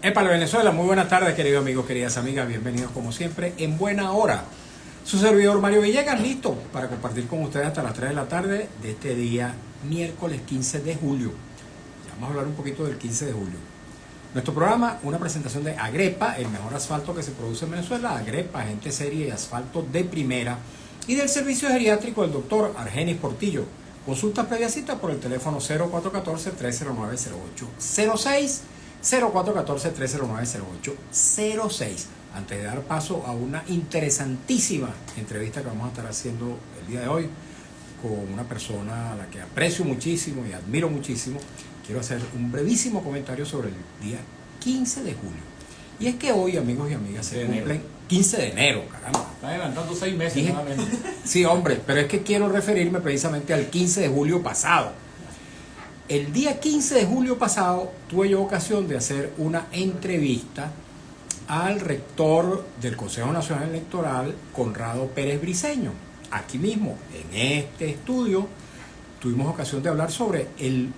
Épale Venezuela, muy buenas tardes queridos amigos, queridas amigas, bienvenidos como siempre en buena hora. Su servidor Mario Villegas, listo para compartir con ustedes hasta las 3 de la tarde de este día, miércoles 15 de julio. Ya vamos a hablar un poquito del 15 de julio. Nuestro programa, una presentación de Agrepa, el mejor asfalto que se produce en Venezuela. Agrepa, agente serie y asfalto de primera. Y del servicio geriátrico del doctor Argenis Portillo. Consultas previa cita por el teléfono 0414-309-0806. 0414-309-0806. Antes de dar paso a una interesantísima entrevista que vamos a estar haciendo el día de hoy con una persona a la que aprecio muchísimo y admiro muchísimo, quiero hacer un brevísimo comentario sobre el día 15 de julio. Y es que hoy, amigos y amigas, se cumplen 15 de enero, caramba. Está adelantando 6 meses nuevamente. Sí, hombre, pero es que quiero referirme precisamente al 15 de julio pasado. El día 15 de julio pasado tuve yo ocasión de hacer una entrevista al rector del Consejo Nacional Electoral, Conrado Pérez Briceño. Aquí mismo, en este estudio, tuvimos ocasión de hablar sobre el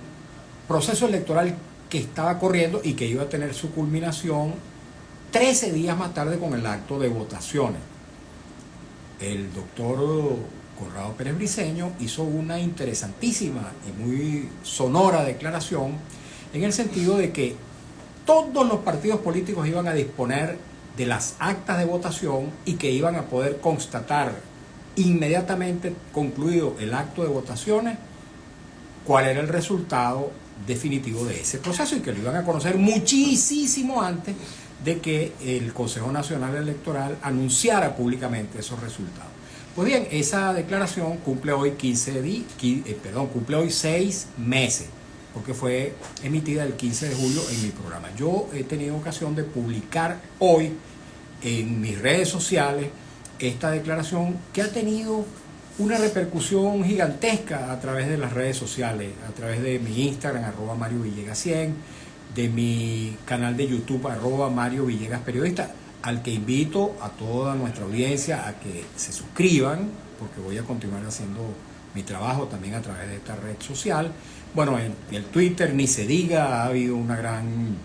proceso electoral que estaba corriendo y que iba a tener su culminación 13 días más tarde con el acto de votaciones. El doctor Conrado Pérez Briceño hizo una interesantísima y muy sonora declaración en el sentido de que todos los partidos políticos iban a disponer de las actas de votación y que iban a poder constatar inmediatamente concluido el acto de votaciones cuál era el resultado definitivo de ese proceso y que lo iban a conocer muchísimo antes de que el Consejo Nacional Electoral anunciara públicamente esos resultados. Pues bien, esa declaración cumple hoy cumple hoy 6 meses, porque fue emitida el 15 de julio en mi programa. Yo he tenido ocasión de publicar hoy en mis redes sociales esta declaración que ha tenido una repercusión gigantesca a través de las redes sociales, a través de mi Instagram, @MarioVillegas100, de mi canal de YouTube, @MarioVillegasPeriodista, al que invito a toda nuestra audiencia a que se suscriban, porque voy a continuar haciendo mi trabajo también a través de esta red social. Bueno, en el Twitter ni se diga, ha habido una gran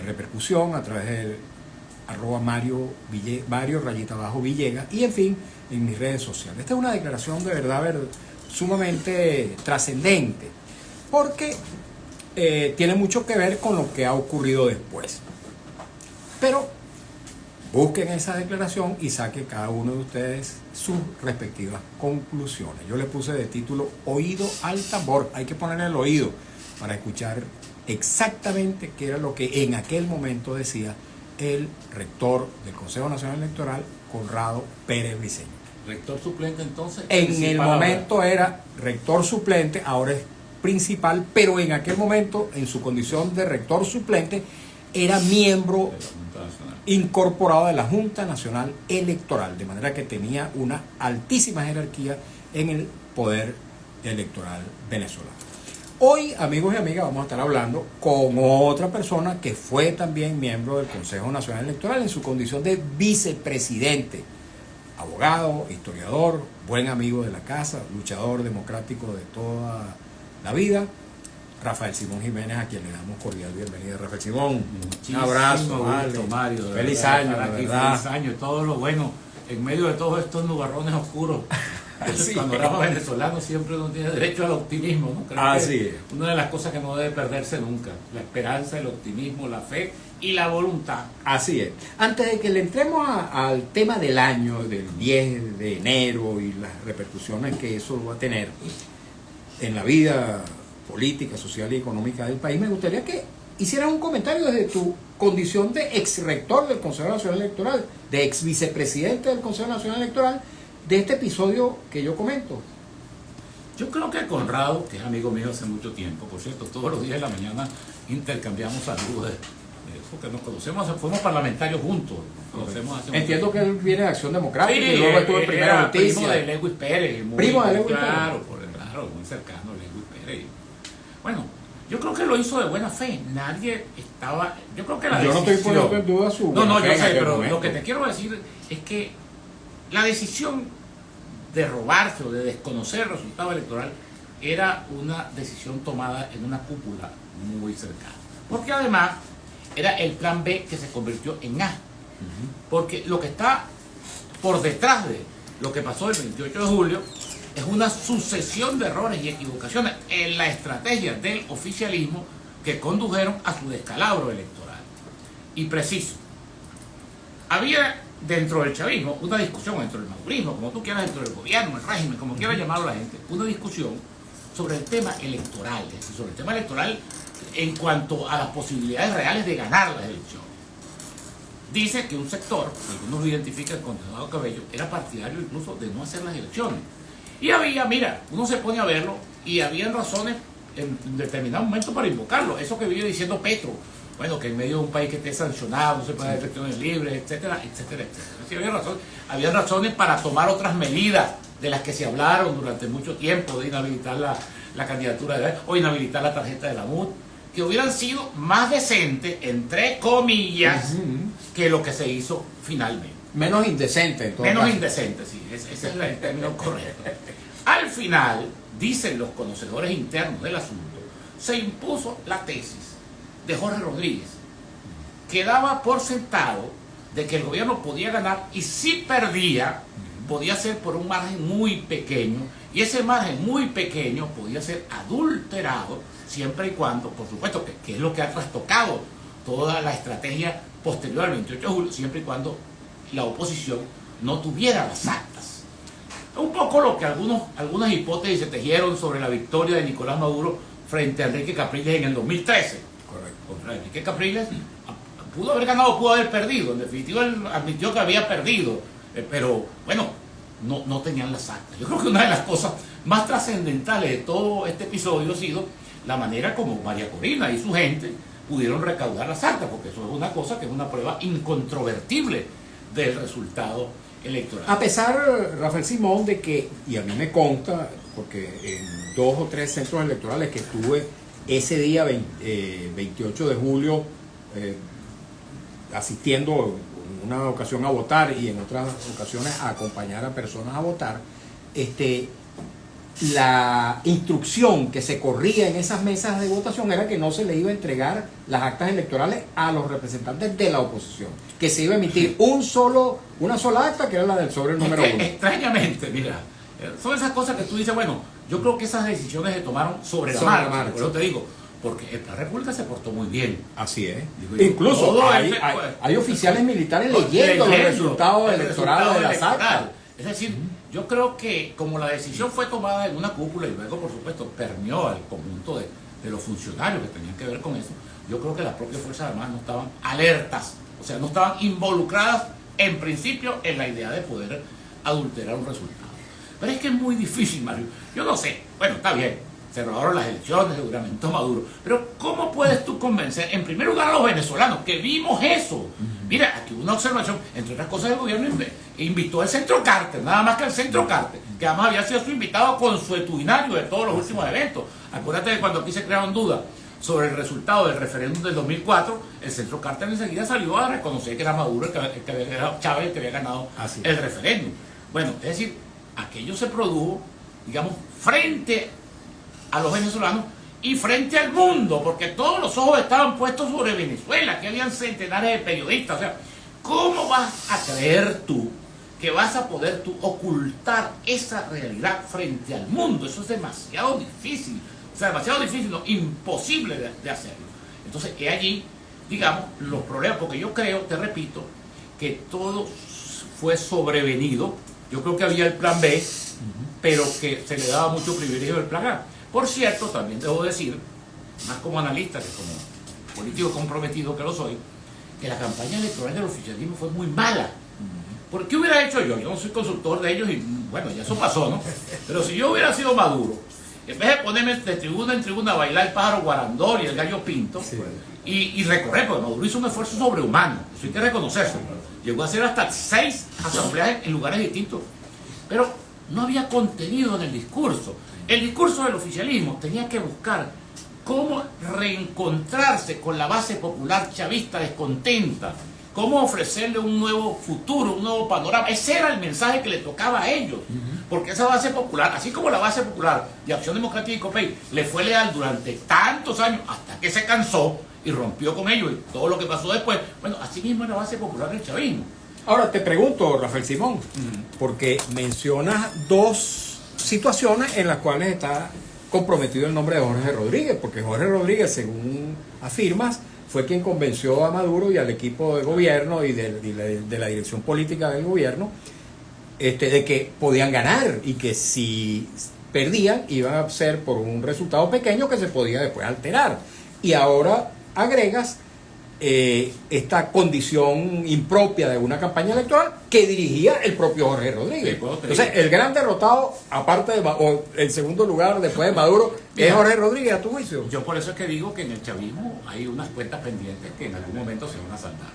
repercusión a través del @Mario_Villegas y en fin, en mis redes sociales. Esta es una declaración de verdad sumamente trascendente, porque tiene mucho que ver con lo que ha ocurrido después. Pero busquen esa declaración y saquen cada uno de ustedes sus respectivas conclusiones. Yo le puse de título Oído al tambor. Hay que poner el oído para escuchar exactamente qué era lo que en aquel momento decía el rector del Consejo Nacional Electoral, Conrado Pérez Briceño. Rector suplente entonces. En el momento era rector suplente, ahora es principal, pero en aquel momento, en su condición de rector suplente, era miembro incorporado de la Junta Nacional Electoral, de manera que tenía una altísima jerarquía en el poder electoral venezolano. Hoy, amigos y amigas, vamos a estar hablando con otra persona que fue también miembro del Consejo Nacional Electoral en su condición de vicepresidente, abogado, historiador, buen amigo de la casa, luchador democrático de toda la vida, Rafael Simón Jiménez, a quien le damos cordial bienvenida. Rafael Simón, un abrazo, gusto, Mario, feliz año, feliz año, todo lo bueno en medio de todos estos nubarrones oscuros. Sí. Cuando éramos venezolanos siempre uno tiene derecho al optimismo, ¿no? Creo que una de las cosas que no debe perderse nunca, la esperanza, el optimismo, la fe y la voluntad. Así es. Antes de que le entremos al tema del año, del 10 de enero y las repercusiones que eso va a tener en la vida política, social y económica del país, me gustaría que hicieras un comentario desde tu condición de ex rector del Consejo Nacional Electoral, de ex vicepresidente del Consejo Nacional Electoral, de este episodio que yo comento. Yo creo que Conrado, que es amigo mío hace mucho tiempo, por cierto, todos los días de la mañana intercambiamos saludos, porque nos conocemos, fuimos parlamentarios juntos. Entiendo que él viene de Acción Democrática y luego estuvo en Primera Noticia. Primo de Lewis Pérez. Primo de Lewis Pérez. Claro, muy cercano a Lewis Pérez. Bueno, yo creo que lo hizo de buena fe. Nadie estaba. Yo creo que la decisión. Yo no estoy poniendo en duda su. No, yo sé, pero lo que te quiero decir es que la decisión de robarse o de desconocer el resultado electoral era una decisión tomada en una cúpula muy cercana. Porque además era el plan B que se convirtió en A. Porque lo que está por detrás de lo que pasó el 28 de julio es una sucesión de errores y equivocaciones en la estrategia del oficialismo que condujeron a su descalabro electoral. Y preciso, había dentro del chavismo una discusión, dentro del madurismo, como tú quieras, dentro del gobierno, el régimen, como quiera llamarlo la gente, una discusión sobre el tema electoral, es decir, sobre el tema electoral en cuanto a las posibilidades reales de ganar las elecciones. Dice que un sector, algunos lo identifican con Diosdado Cabello, era partidario incluso de no hacer las elecciones. Y había, mira, uno se pone a verlo y habían razones en determinado momento para invocarlo. Eso que vive diciendo Petro, bueno, que en medio de un país que esté sancionado, no se puede hacer elecciones libres, etcétera, etcétera, etcétera. Sí, había razones para tomar otras medidas de las que se hablaron durante mucho tiempo, de inhabilitar la candidatura de o inhabilitar la tarjeta de la MUD, que hubieran sido más decentes, entre comillas, que lo que se hizo finalmente. Menos indecente, en todo Menos caso. indecente, sí, ese es el término correcto. Al final, dicen los conocedores internos del asunto, se impuso la tesis de Jorge Rodríguez, que daba por sentado de que el gobierno podía ganar y si perdía, podía ser por un margen muy pequeño, y ese margen muy pequeño podía ser adulterado siempre y cuando, por supuesto, que es lo que ha trastocado toda la estrategia posterior al 28 de julio, siempre y cuando la oposición no tuviera las actas. Un poco lo que algunas hipótesis se tejieron sobre la victoria de Nicolás Maduro frente a Enrique Capriles en el 2013. Correcto. Contra Enrique Capriles pudo haber ganado, pudo haber perdido. En definitiva, él admitió que había perdido, pero bueno, no tenían las actas. Yo creo que una de las cosas más trascendentales de todo este episodio ha sido la manera como María Corina y su gente pudieron recaudar las actas, porque eso es una cosa que es una prueba incontrovertible del resultado electoral. A pesar, Rafael Simón, de que, y a mí me consta, porque en 2 o 3 centros electorales que estuve ese día 28 de julio asistiendo en una ocasión a votar y en otras ocasiones a acompañar a personas a votar, la instrucción que se corría en esas mesas de votación era que no se le iba a entregar las actas electorales a los representantes de la oposición, que se iba a emitir una sola acta, que era la del sobre número 1. Extrañamente, mira, son esas cosas que tú dices, bueno, yo creo que esas decisiones se tomaron sobre la marcha. Por eso te digo, porque la República se portó muy bien. Así es. Incluso hay oficiales militares leyendo los resultados electorales de las actas. Es decir, yo creo que como la decisión fue tomada en una cúpula y luego, por supuesto, permeó al conjunto de los funcionarios que tenían que ver con eso, yo creo que las propias Fuerzas Armadas no estaban alertas, o sea, no estaban involucradas en principio en la idea de poder adulterar un resultado. Pero es que es muy difícil, Mario. Yo no sé, bueno, está bien, se robaron las elecciones, se juramentó Maduro, pero ¿cómo puedes tú convencer, en primer lugar, a los venezolanos, que vimos eso? Mira, aquí una observación, entre otras cosas, el gobierno invitó al Centro Carter, nada más que al Centro Carter, que además había sido su invitado consuetudinario de todos los últimos eventos. Acuérdate de cuando aquí se crearon dudas sobre el resultado del referéndum del 2004, el Centro Carter enseguida salió a reconocer que era Maduro, que había ganado Chávez, que había ganado el referéndum. Bueno, es decir, aquello se produjo, digamos, frente a los venezolanos y frente al mundo, porque todos los ojos estaban puestos sobre Venezuela, que habían centenares de periodistas. O sea, ¿cómo vas a creer tú que vas a poder tú ocultar esa realidad frente al mundo? Eso es demasiado difícil, o sea, demasiado difícil, no, imposible de hacerlo. Entonces, es allí, digamos, los problemas, porque yo creo, te repito, que todo fue sobrevenido. Yo creo que había el plan B, pero que se le daba mucho privilegio al plan A. Por cierto, también debo decir, más como analista que como político comprometido que lo soy, que la campaña electoral del oficialismo fue muy mala. ¿Por qué hubiera hecho yo? Yo no soy consultor de ellos y bueno, ya eso pasó, ¿no? Pero si yo hubiera sido Maduro, en vez de ponerme de tribuna en tribuna a bailar el pájaro guarandor y el gallo pinto, y recorrer, porque Maduro hizo un esfuerzo sobrehumano, eso hay que reconocerse. Llegó a hacer hasta 6 asambleas en lugares distintos. Pero no había contenido en el discurso. El discurso del oficialismo tenía que buscar cómo reencontrarse con la base popular chavista descontenta, cómo ofrecerle un nuevo futuro, un nuevo panorama. Ese era el mensaje que le tocaba a ellos. Porque esa base popular, así como la base popular de Acción Democrática y COPEI le fue leal durante tantos años hasta que se cansó y rompió con ellos y todo lo que pasó después, bueno, así mismo es la base popular del chavismo. Ahora te pregunto, Rafael Simón, porque mencionas dos situaciones en las cuales está comprometido el nombre de Jorge Rodríguez, porque Jorge Rodríguez, según afirmas, fue quien convenció a Maduro y al equipo de gobierno y de la dirección política del gobierno de que podían ganar y que si perdían iban a ser por un resultado pequeño que se podía después alterar. Y ahora agregas esta condición impropia de una campaña electoral que dirigía el propio Jorge Rodríguez. Sí, entonces, el gran derrotado, aparte de o el segundo lugar después de Maduro, es Jorge Rodríguez, a tu juicio. Yo por eso es que digo que en el chavismo hay unas cuentas pendientes que en algún momento se van a saldar.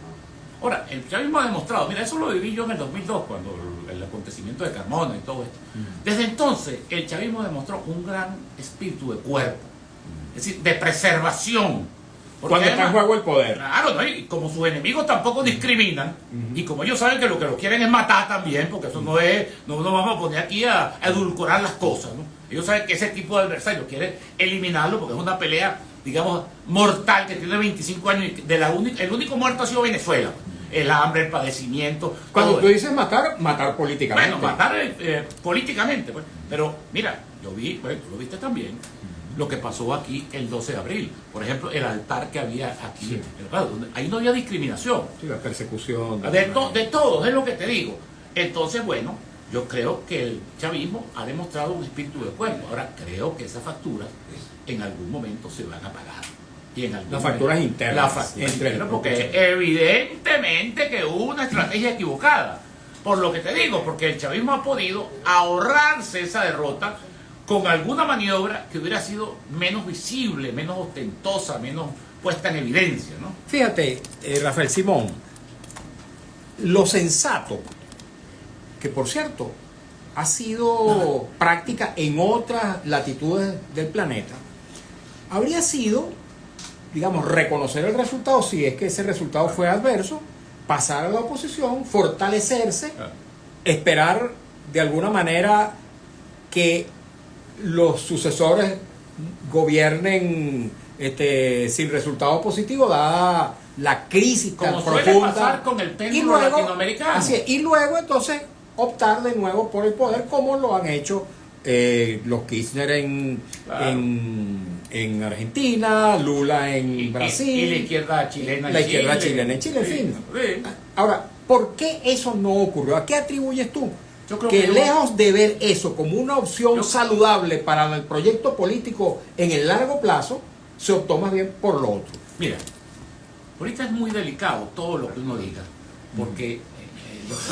Ahora, el chavismo ha demostrado, mira, eso lo viví yo en el 2002, cuando el acontecimiento de Carmona y todo esto. Desde entonces, el chavismo demostró un gran espíritu de cuerpo, es decir, de preservación. Porque cuando está en juego el poder. Claro, ¿no? Y como sus enemigos tampoco discriminan, y como ellos saben que lo quieren es matar también, porque eso no es, no vamos a poner aquí a edulcorar las cosas, ¿no? Ellos saben que ese tipo de adversario quiere eliminarlo porque es una pelea, digamos, mortal, que tiene 25 años, y el único muerto ha sido Venezuela. El hambre, el padecimiento. Cuando tú dices matar, matar políticamente. Bueno, matar políticamente, pues. Pero mira, yo vi, bueno, tú lo viste también, lo que pasó aquí el 12 de abril. Por ejemplo, el altar que había aquí. Sí. Ahí no había discriminación. Sí, la persecución. De todo, es lo que te digo. Entonces, bueno, yo creo que el chavismo ha demostrado un espíritu de cuerpo. Ahora, creo que esas facturas en algún momento se van a pagar. Y en las facturas internas. Las facturas internas, porque evidentemente que hubo una estrategia equivocada. Por lo que te digo, porque el chavismo ha podido ahorrarse esa derrota con alguna maniobra que hubiera sido menos visible, menos ostentosa, menos puesta en evidencia, ¿no? Fíjate, Rafael Simón, lo sensato, que por cierto ha sido práctica en otras latitudes del planeta, habría sido, digamos, reconocer el resultado si es que ese resultado fue adverso, pasar a la oposición, fortalecerse, esperar de alguna manera que los sucesores gobiernen sin resultado positivo, dada la crisis tan como profunda. Suele pasar con el péndulo latinoamericano. Así es, y luego entonces optar de nuevo por el poder, como lo han hecho los Kirchner en Argentina, Lula en Brasil, y la izquierda chilena en Chile, en fin. Ahora, ¿por qué eso no ocurrió? ¿A qué atribuyes tú? Yo creo que lejos de ver eso como una opción saludable para el proyecto político en el largo plazo, se optó más bien por lo otro. Mira, ahorita es muy delicado todo lo que uno diga, porque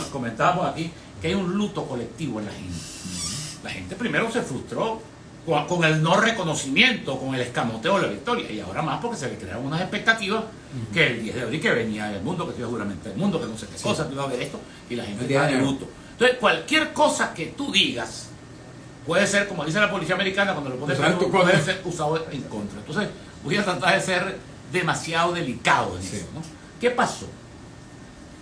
comentábamos aquí que hay un luto colectivo en la gente. La gente primero se frustró con el no reconocimiento, con el escamoteo de la victoria, y ahora más porque se le crearon unas expectativas que el 10 de abril que venía del mundo, que se iba duramente el mundo, que no sé qué cosa, que iba a ver esto, y la gente está de luto. Entonces, cualquier cosa que tú digas puede ser, como dice la policía americana, cuando lo pones puede ser usado en contra. Entonces, voy a tratar de ser demasiado delicado en eso, ¿no? ¿Qué pasó?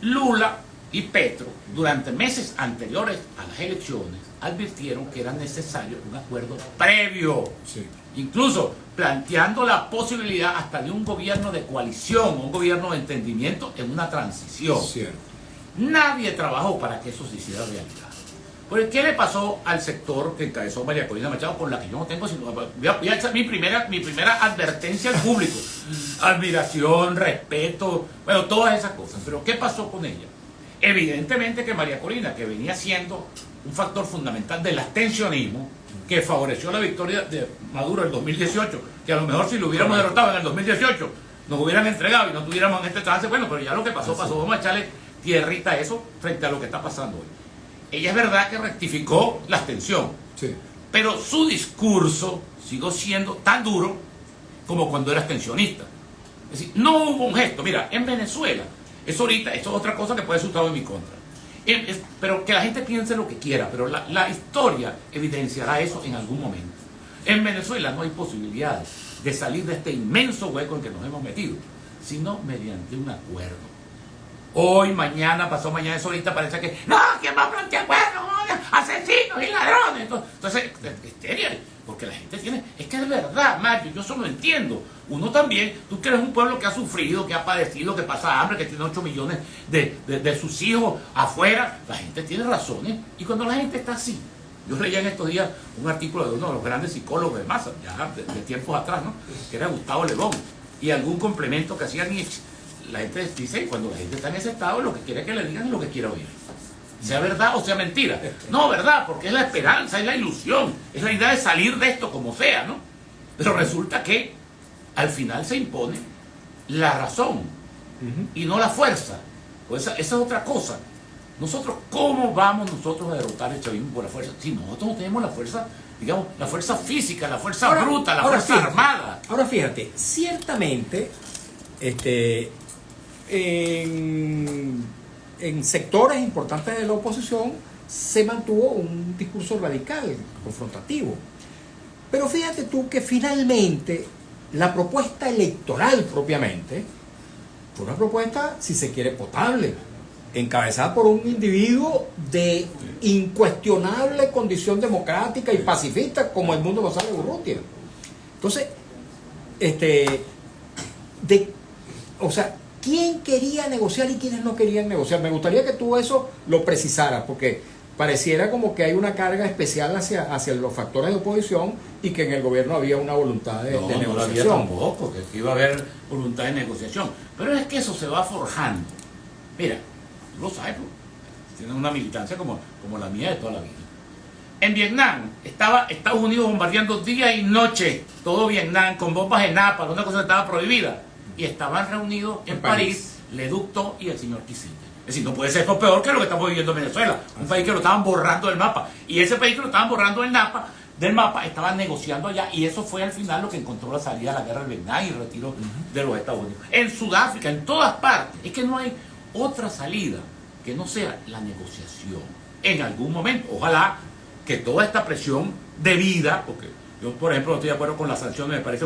Lula y Petro, durante meses anteriores a las elecciones, advirtieron que era necesario un acuerdo previo, incluso planteando la posibilidad hasta de un gobierno de coalición, un gobierno de entendimiento en una transición. Nadie trabajó para que eso se hiciera realidad. Porque ¿qué le pasó al sector que encabezó María Corina Machado, con la que yo no tengo sino... Voy a echar mi primera advertencia al público. Admiración, respeto, bueno, todas esas cosas. Pero ¿qué pasó con ella? Evidentemente que María Corina, que venía siendo un factor fundamental del abstencionismo, que favoreció la victoria de Maduro en el 2018, que a lo mejor si lo hubiéramos derrotado en el 2018, nos hubieran entregado y no tuviéramos en este trance, bueno, pero ya lo que pasó, vamos a echarle tierrita a eso frente a lo que está pasando hoy. Ella es verdad que rectificó la abstención, pero su discurso siguió siendo tan duro como cuando era abstencionista. Es decir, no hubo un gesto. Mira, en Venezuela, eso es otra cosa que puede ser usado en mi contra. Pero que la gente piense lo que quiera, pero la historia evidenciará eso en algún momento. En Venezuela no hay posibilidades de salir de este inmenso hueco en que nos hemos metido, sino mediante un acuerdo. Hoy, mañana, pasó mañana, eso ahorita parece que no, ¿quién va a plantear? Bueno, asesinos y ladrones. Entonces, histeria, porque la gente tiene, es que es verdad, Mario, yo eso lo entiendo. Uno también, tú que eres un pueblo que ha sufrido, que ha padecido, que pasa hambre, que tiene 8 millones de sus hijos afuera, la gente tiene razones. Y cuando la gente está así, yo leía en estos días un artículo de uno de los grandes psicólogos de masa, ya de tiempos atrás, ¿no? Que era Gustavo Lebón, y algún complemento que hacía Nietzsche. La gente dice, cuando la gente está en ese estado, lo que quiere que le digan es lo que quiere oír. Sea verdad o sea mentira. No, verdad, porque es la esperanza, es la ilusión, es la idea de salir de esto como sea, ¿no? Pero resulta que al final se impone la razón y no la fuerza. Pues esa es otra cosa. Nosotros, ¿cómo vamos nosotros a derrotar el chavismo por la fuerza? Si nosotros no tenemos la fuerza, digamos, la fuerza física, la fuerza bruta, la fuerza armada. Ahora fíjate, ciertamente, en sectores importantes de la oposición se mantuvo un discurso radical, confrontativo. Pero fíjate tú que finalmente la propuesta electoral propiamente fue una propuesta, si se quiere, potable, encabezada por un individuo de incuestionable condición democrática y pacifista como Edmundo González Urrutia. Entonces, o sea, ¿quién quería negociar y quiénes no querían negociar? Me gustaría que tú eso lo precisaras, porque pareciera como que hay una carga especial hacia los factores de oposición y que en el gobierno había una voluntad de negociación. No había tampoco, que iba a haber voluntad de negociación. Pero es que eso se va forjando. Mira, tú lo sabes, tienes una militancia como la mía de toda la vida. En Vietnam estaba Estados Unidos bombardeando día y noche todo Vietnam con bombas en napalm, una cosa que estaba prohibida. Y estaban reunidos en París, Leduc y el señor Kissinger. Es decir, no puede ser esto peor que lo que estamos viviendo en Venezuela, un país que lo estaban borrando del mapa. Y ese país que lo estaban borrando del mapa estaba negociando allá, y eso fue al final lo que encontró la salida a la guerra del Vietnam y el retiro de los Estados Unidos. En Sudáfrica, en todas partes, es que no hay otra salida que no sea la negociación. En algún momento, ojalá que toda esta presión debida, porque yo, por ejemplo, no estoy de acuerdo con las sanciones, me parece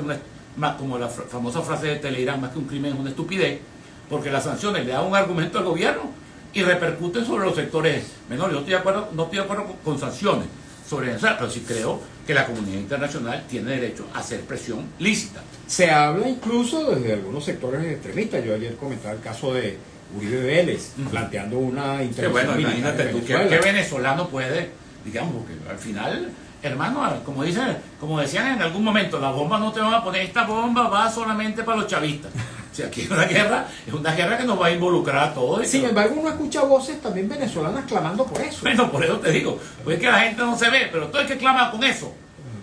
más como la famosa frase de Telegram, más que un crimen es una estupidez, porque las sanciones le dan un argumento al gobierno y repercuten sobre los sectores menores. Yo no estoy de acuerdo con sanciones sobre Venezuela, pero sí creo que la comunidad internacional tiene derecho a hacer presión lícita. Se habla incluso desde algunos sectores extremistas. Yo ayer comentaba el caso de Uribe Vélez, planteando una intervención. Bueno, imagínate tú, ¿qué venezolano puede, digamos, porque al final, hermano, como decían en algún momento, la bomba no te van a poner, esta bomba va solamente para los chavistas. O sea, aquí es una guerra que nos va a involucrar a todos. Sin embargo, uno escucha voces también venezolanas clamando por eso. Bueno, por eso te digo, pues es que la gente no se ve, pero todo el que clama con eso,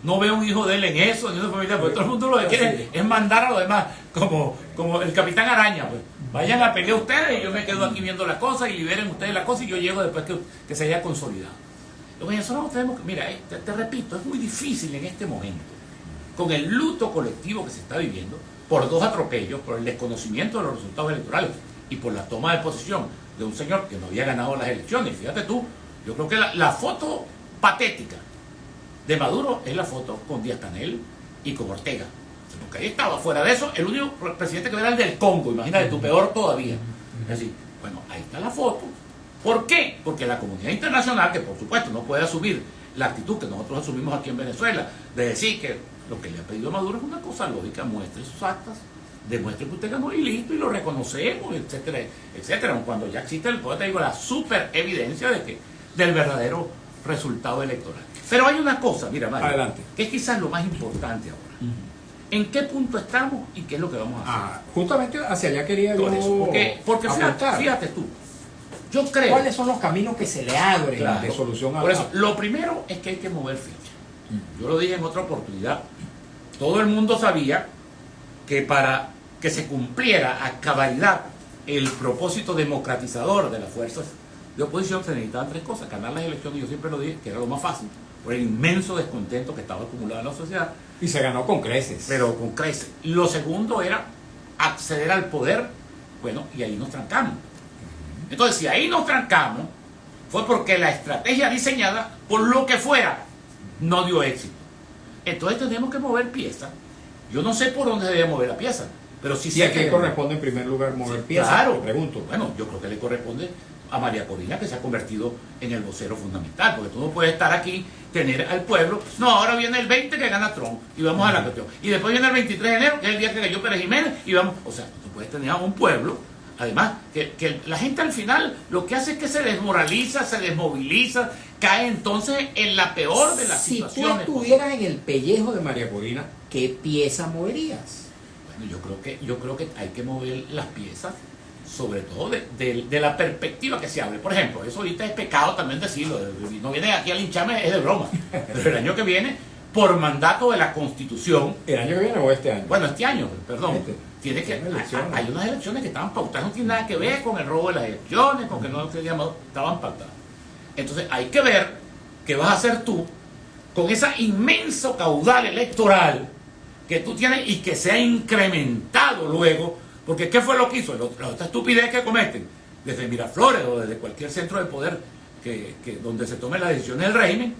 no ve un hijo de él en eso, ni una familia, porque todo el mundo lo que quiere es mandar a los demás, como el Capitán Araña, pues. Vayan a pelear ustedes y yo me quedo aquí viendo la cosa y liberen ustedes la cosa y yo llego después que se haya consolidado. Los venezolanos tenemos que, mira, te repito, es muy difícil en este momento, con el luto colectivo que se está viviendo, por dos atropellos, por el desconocimiento de los resultados electorales y por la toma de posesión de un señor que no había ganado las elecciones. Fíjate tú, yo creo que la foto patética de Maduro es la foto con Díaz-Canel y con Ortega. Porque ahí estaba, fuera de eso, el único presidente que era el del Congo, imagínate tú, peor todavía. Es decir, bueno, ahí está la foto. ¿Por qué? Porque la comunidad internacional, que por supuesto no puede asumir la actitud que nosotros asumimos aquí en Venezuela, de decir que lo que le ha pedido Maduro es una cosa lógica, muestre sus actas, demuestre que usted ganó y listo, y lo reconocemos, etcétera, etcétera. Cuando ya existe el poder, te digo, la super evidencia del verdadero resultado electoral. Pero hay una cosa, mira, Mario, adelante, que es quizás lo más importante ahora. ¿En qué punto estamos y qué es lo que vamos a hacer? Justamente hacia allá quería yo porque fíjate tú, yo creo... ¿Cuáles son los caminos que se le abren de solución a por eso, lo primero es que hay que mover ficha. Yo lo dije en otra oportunidad. Todo el mundo sabía que para que se cumpliera a cabalidad el propósito democratizador de las fuerzas de oposición se necesitaban tres cosas: ganar las elecciones, yo siempre lo dije, que era lo más fácil, por el inmenso descontento que estaba acumulado en la sociedad. Y se ganó con creces. Pero con creces. Lo segundo era acceder al poder, bueno, y ahí nos trancamos. Entonces, si ahí nos trancamos, fue porque la estrategia diseñada, por lo que fuera, no dio éxito. Entonces tenemos que mover piezas. Yo no sé por dónde se debe mover la pieza, pero sí sé que corresponde en primer lugar mover piezas. Claro, te pregunto. Bueno, yo creo que le corresponde a María Corina, que se ha convertido en el vocero fundamental, porque tú no puedes estar aquí, tener al pueblo, no, ahora viene el 20 que gana Trump, y vamos a la cuestión, y después viene el 23 de enero, que es el día que cayó Pérez Jiménez, y vamos, o sea, tú puedes tener a un pueblo, además, que la gente al final lo que hace es que se desmoraliza, se desmoviliza, cae entonces en la peor de las situaciones. Si tú estuvieras en el pellejo de María Corina, ¿qué pieza moverías? Bueno, yo creo que hay que mover las piezas, sobre todo de la perspectiva que se abre. Por ejemplo, eso ahorita es pecado también decirlo, no viene aquí a lincharme, es de broma, pero el año que viene, por mandato de la Constitución... ¿El año que viene o este año? Bueno, este año, perdón. Tiene que, hay unas elecciones que estaban pautadas, no tiene nada que ver con el robo de las elecciones, con que no se llamado, estaban pautadas. Entonces hay que ver qué vas a hacer tú con esa inmenso caudal electoral que tú tienes y que se ha incrementado luego, porque ¿qué fue lo que hizo? La otra estupidez que cometen desde Miraflores o desde cualquier centro de poder donde se tomen las decisiones del régimen.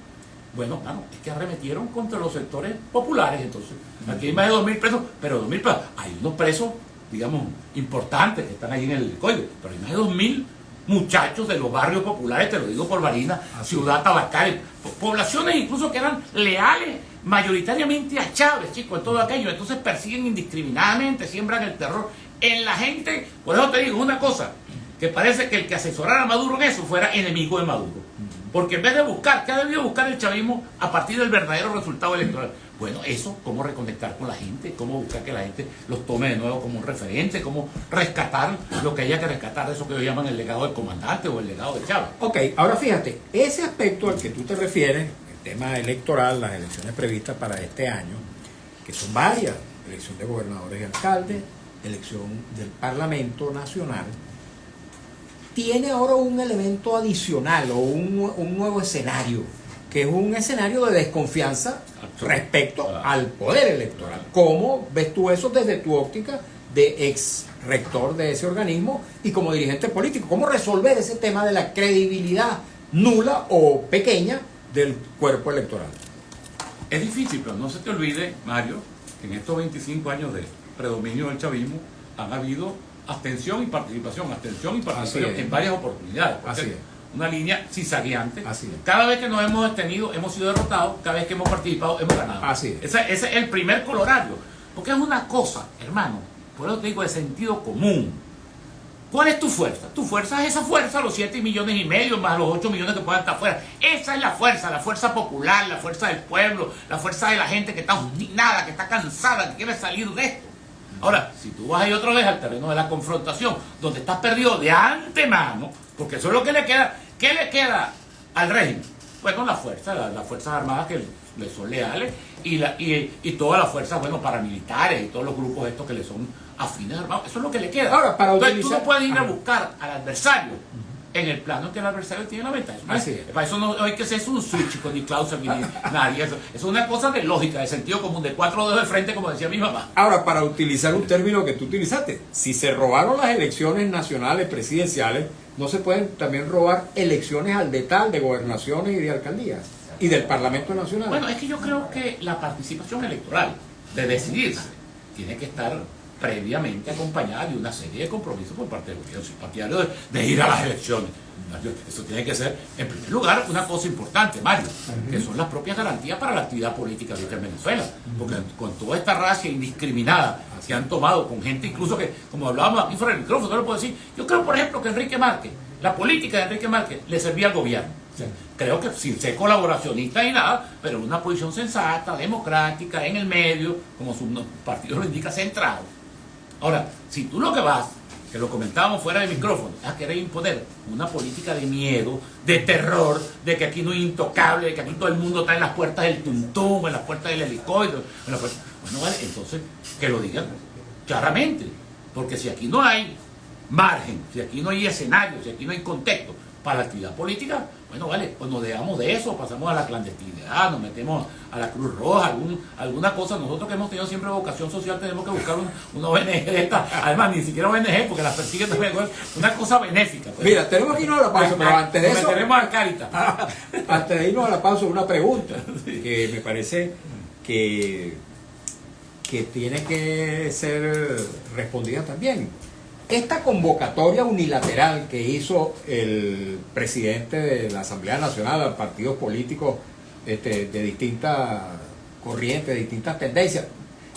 Bueno, claro, es que arremetieron contra los sectores populares. Entonces, aquí hay más de 2.000 presos, pero 2.000 presos, hay unos presos, digamos, importantes que están ahí en el código, pero hay más de 2.000 muchachos de los barrios populares, te lo digo por Barinas, Ciudad Tabacare, poblaciones incluso que eran leales mayoritariamente a Chávez, chicos, en todo aquello. Entonces persiguen indiscriminadamente, siembran el terror en la gente. Por eso te digo una cosa, que parece que el que asesorara a Maduro en eso fuera enemigo de Maduro. Porque en vez de buscar, ¿qué ha debido buscar el chavismo a partir del verdadero resultado electoral? Bueno, eso, cómo reconectar con la gente, cómo buscar que la gente los tome de nuevo como un referente, cómo rescatar lo que haya que rescatar de eso que ellos llaman el legado del comandante o el legado de Chávez. Ok, ahora fíjate, ese aspecto al que tú te refieres, el tema electoral, las elecciones previstas para este año, que son varias, elección de gobernadores y alcaldes, elección del Parlamento Nacional, tiene ahora un elemento adicional o un nuevo escenario, que es un escenario de desconfianza respecto al poder electoral. ¿Cómo ves tú eso desde tu óptica de ex rector de ese organismo y como dirigente político? ¿Cómo resolver ese tema de la credibilidad nula o pequeña del cuerpo electoral? Es difícil, pero no se te olvide, Mario, que en estos 25 años de predominio del chavismo han habido abstención y participación en varias oportunidades. Así es. Una línea cizagueante. Así es. Cada vez que nos hemos detenido, hemos sido derrotados. Cada vez que hemos participado, hemos ganado. Así es. Ese es el primer colorario. Porque es una cosa, hermano, por eso te digo, de sentido común. ¿Cuál es tu fuerza? Tu fuerza es esa fuerza, los 7,5 millones más los 8 millones que puedan estar afuera. Esa es la fuerza popular, la fuerza del pueblo, la fuerza de la gente que está obstinada, que está cansada, que quiere salir de esto. Ahora, si tú vas ahí otra vez al terreno de la confrontación, donde estás perdido de antemano, porque eso es lo que le queda, ¿qué le queda al régimen? Bueno, las Fuerzas Armadas que le son leales y todas las fuerzas, bueno, paramilitares y todos los grupos estos que le son afines armados, eso es lo que le queda. Ahora, entonces tú no puedes ir a buscar al adversario en el plano en que el adversario tiene la ventaja. Para eso no hay que ser un switch ni Clausen ni nadie. Eso es una cosa de lógica, de sentido común, de 4 dedos de frente, como decía mi mamá. Ahora, para utilizar un término que tú utilizaste, si se robaron las elecciones nacionales presidenciales, ¿no se pueden también robar elecciones al detalle de gobernaciones y de alcaldías? Y del Parlamento Nacional. Bueno, es que yo creo que la participación electoral, de decidirse, tiene que estar previamente acompañada de una serie de compromisos por parte del gobierno simpatiario de ir a las elecciones. Eso tiene que ser, en primer lugar, una cosa importante, Mario, que son las propias garantías para la actividad política ahorita en Venezuela. Porque con toda esta racia indiscriminada que han tomado con gente incluso que, como hablábamos aquí fuera del micrófono, no lo puedo decir, yo creo, por ejemplo, que Enrique Márquez, la política de Enrique Márquez le servía al gobierno. O sea, creo que sin ser colaboracionista ni nada, pero en una posición sensata, democrática, en el medio, como su partido lo indica, centrado. Ahora, si tú lo que vas, que lo comentábamos fuera de micrófono, es a querer imponer una política de miedo, de terror, de que aquí no hay intocable, de que aquí todo el mundo está en las puertas del tuntum, en las puertas del helicóptero, bueno, vale, entonces que lo digan claramente, porque si aquí no hay margen, si aquí no hay escenario, si aquí no hay contexto para la actividad política, bueno, vale, pues nos dejamos de eso, pasamos a la clandestinidad, nos metemos a la Cruz Roja, alguna cosa. Nosotros que hemos tenido siempre vocación social tenemos que buscar una ONG de esta, además ni siquiera ONG porque las persiguen también, una cosa benéfica. Pues. Mira, tenemos que irnos a la pausa, pero antes de eso meteremos al Caritas. Antes de irnos a la pausa, una pregunta que me parece que tiene que ser respondida también. esta convocatoria unilateral que hizo el presidente de la Asamblea Nacional a partidos políticos de distintas corrientes, de distintas tendencias,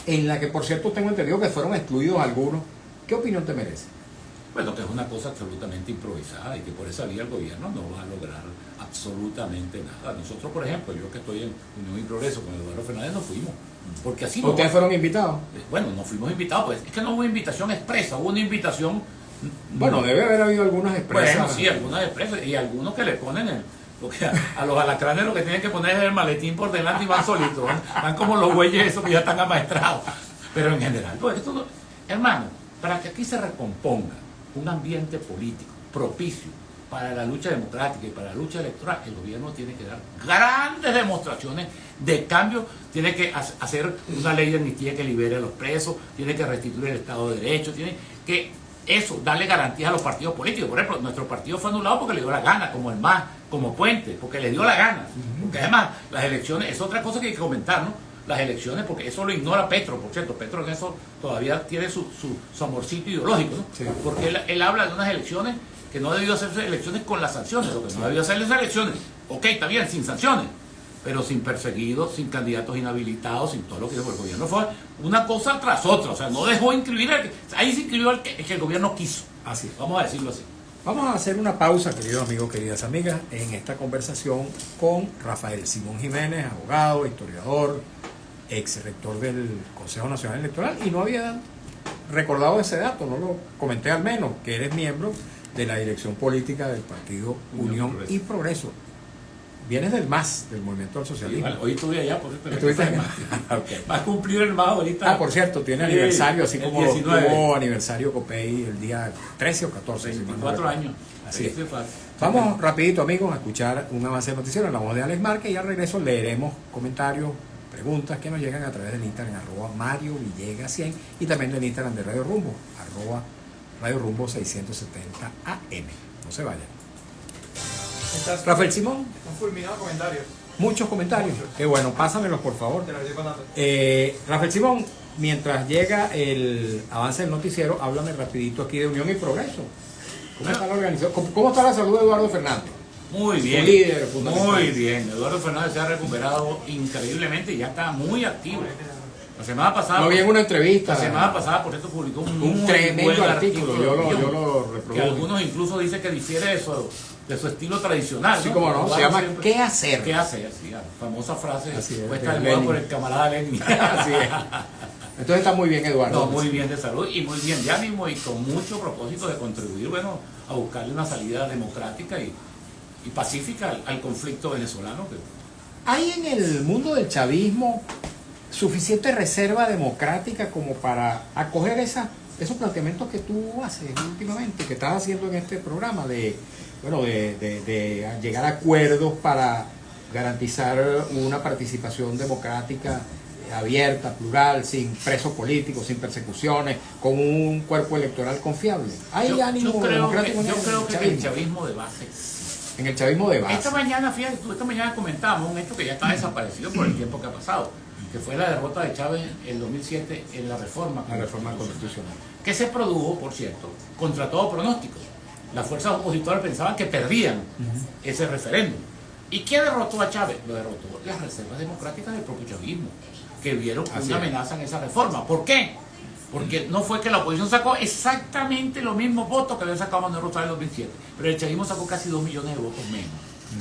en la que por cierto tengo entendido que fueron excluidos algunos, ¿qué opinión te merece? Bueno, que es una cosa absolutamente improvisada y que por esa vía el gobierno no va a lograr absolutamente nada. Nosotros, por ejemplo, yo que estoy en Unión y Progreso con Eduardo Fernández, no fuimos. Porque así no. ¿Ustedes fueron invitados? Bueno, no fuimos invitados, pues es que no hubo invitación expresa, hubo una invitación. Bueno, debe haber habido algunas expresas. Bueno, sí, algunas expresas y algunos que le ponen a los alacranes lo que tienen que poner es el maletín por delante y van solitos, van como los bueyes esos que ya están amaestrados. Pero en general, pues esto no, hermano, para que aquí se recomponga un ambiente político propicio para la lucha democrática y para la lucha electoral, el gobierno tiene que dar grandes demostraciones de cambio, tiene que hacer una ley de amnistía que libere a los presos, tiene que restituir el Estado de Derecho, tiene que darle garantías a los partidos políticos. Por ejemplo, nuestro partido fue anulado porque le dio la gana, como el MAS, como Puente, porque le dio la gana. Porque además, las elecciones, es otra cosa que hay que comentar, ¿no? Las elecciones, porque eso lo ignora Petro, por cierto, Petro en eso todavía tiene su amorcito ideológico, ¿no? Sí. Porque él habla de unas elecciones que no debió hacerse elecciones con las sanciones, lo que no debió hacer esas elecciones, ok, está bien, sin sanciones, pero sin perseguidos, sin candidatos inhabilitados, sin todo lo que dijo el gobierno. Fue una cosa tras otra, o sea, no dejó inscribir, ahí se inscribió el que el gobierno quiso. Así es. Vamos a decirlo así. Vamos a hacer una pausa, queridos amigos, queridas amigas, en esta conversación con Rafael Simón Jiménez, abogado, historiador, ex rector del Consejo Nacional Electoral, y no había recordado ese dato, no lo comenté al menos, que eres miembro de la dirección política del partido Unión y Progreso. Vienes del MAS, del Movimiento al Socialismo. Sí, hoy estuve allá, por eso. Okay. Va a cumplir el MAS ahorita. Ah, por cierto, tiene aniversario, así como 19. Tuvo aniversario Copey el día 13 o 14. 24 años. Así es. Vamos rapidito, amigos, a escuchar un avance de noticiero en la voz de Alex Márquez y al regreso leeremos comentarios, preguntas que nos llegan a través del Instagram, @Mario Villegas 100, y también del Instagram de Radio Rumbo, Radio Rumbo 670 AM. No se vayan. Rafael Simón. Un fulminado comentario. Muchos comentarios. Qué bueno, pásamelos por favor. Te lo estoy pasando. Rafael Simón, mientras llega el avance del noticiero, háblame rapidito aquí de Unión y Progreso. ¿Cómo está la organización? ¿Cómo está la salud de Eduardo Fernández? Muy bien. Su líder, muy bien. Eduardo Fernández se ha recuperado increíblemente y ya está muy activo. La semana pasada. No vi en una entrevista. La semana pasada, por cierto, publicó un tremendo artículo. Yo lo reproduje. Que algunos incluso dicen que difiere de su estilo tradicional. Sí, ¿no? como no. Se llama siempre, ¿Qué hacer? ¿Qué hacer? Sí, la famosa frase puesta de Lenin. moda por el camarada Lenin. Así es. Entonces está muy bien, Eduardo. No, muy bien de salud y muy bien de ánimo y con mucho propósito de contribuir, bueno, a buscarle una salida democrática y pacífica al conflicto venezolano. ¿Hay en el mundo del chavismo suficiente reserva democrática como para acoger esos planteamientos que tú haces últimamente, que estás haciendo en este programa, de llegar a acuerdos para garantizar una participación democrática abierta, plural, sin presos políticos, sin persecuciones, con un cuerpo electoral confiable? ¿Hay ánimo democrático? Yo creo que el chavismo de base. En el chavismo de base. Esta mañana comentábamos un hecho que ya está desaparecido por el tiempo que ha pasado, que fue la derrota de Chávez en 2007 en la reforma constitucional, que se produjo, por cierto, contra todo pronóstico. Las fuerzas opositoras pensaban que perdían ese referéndum. ¿Y qué derrotó a Chávez? Lo derrotó las reservas democráticas del propio chavismo, que vieron una amenaza en esa reforma. ¿Por qué? Porque no fue que la oposición sacó exactamente los mismos votos que había sacado Manuel Rosales en 2007, pero el chavismo sacó casi 2 millones de votos menos.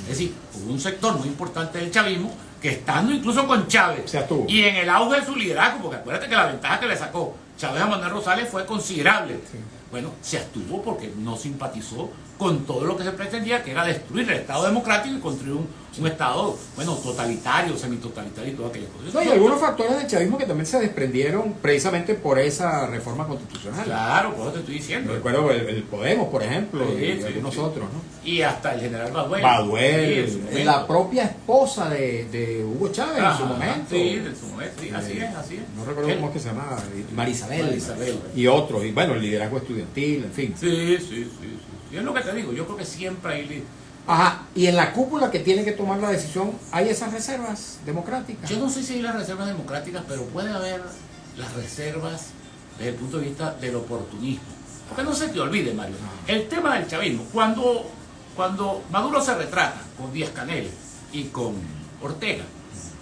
Es decir, hubo un sector muy importante del chavismo que, estando incluso con Chávez y en el auge de su liderazgo, porque acuérdate que la ventaja que le sacó Chávez a Manuel Rosales fue considerable. Sí. Bueno, se abstuvo porque no simpatizó con todo lo que se pretendía, que era destruir el Estado democrático y construir un Estado, bueno, totalitario, semitotalitario y todas aquellas cosas. No, y algunos factores del chavismo que también se desprendieron precisamente por esa reforma constitucional. Claro, por eso te estoy diciendo. Recuerdo el Podemos, por ejemplo, y algunos otros, ¿no? Y hasta el general Baduel, la propia esposa de Hugo Chávez en su momento. Sí, en su momento, sí, así es. No recuerdo cómo es que se llamaba, Marisabel. Y otros, y bueno, el liderazgo estudiantil, en fin. Sí. Y es lo que te digo, yo creo que siempre hay... Ajá, y en la cúpula que tiene que tomar la decisión, ¿hay esas reservas democráticas? Yo no sé si hay las reservas democráticas, pero puede haber las reservas desde el punto de vista del oportunismo. Porque no se te olvide, Mario, el tema del chavismo, cuando Maduro se retrata con Díaz-Canel y con Ortega,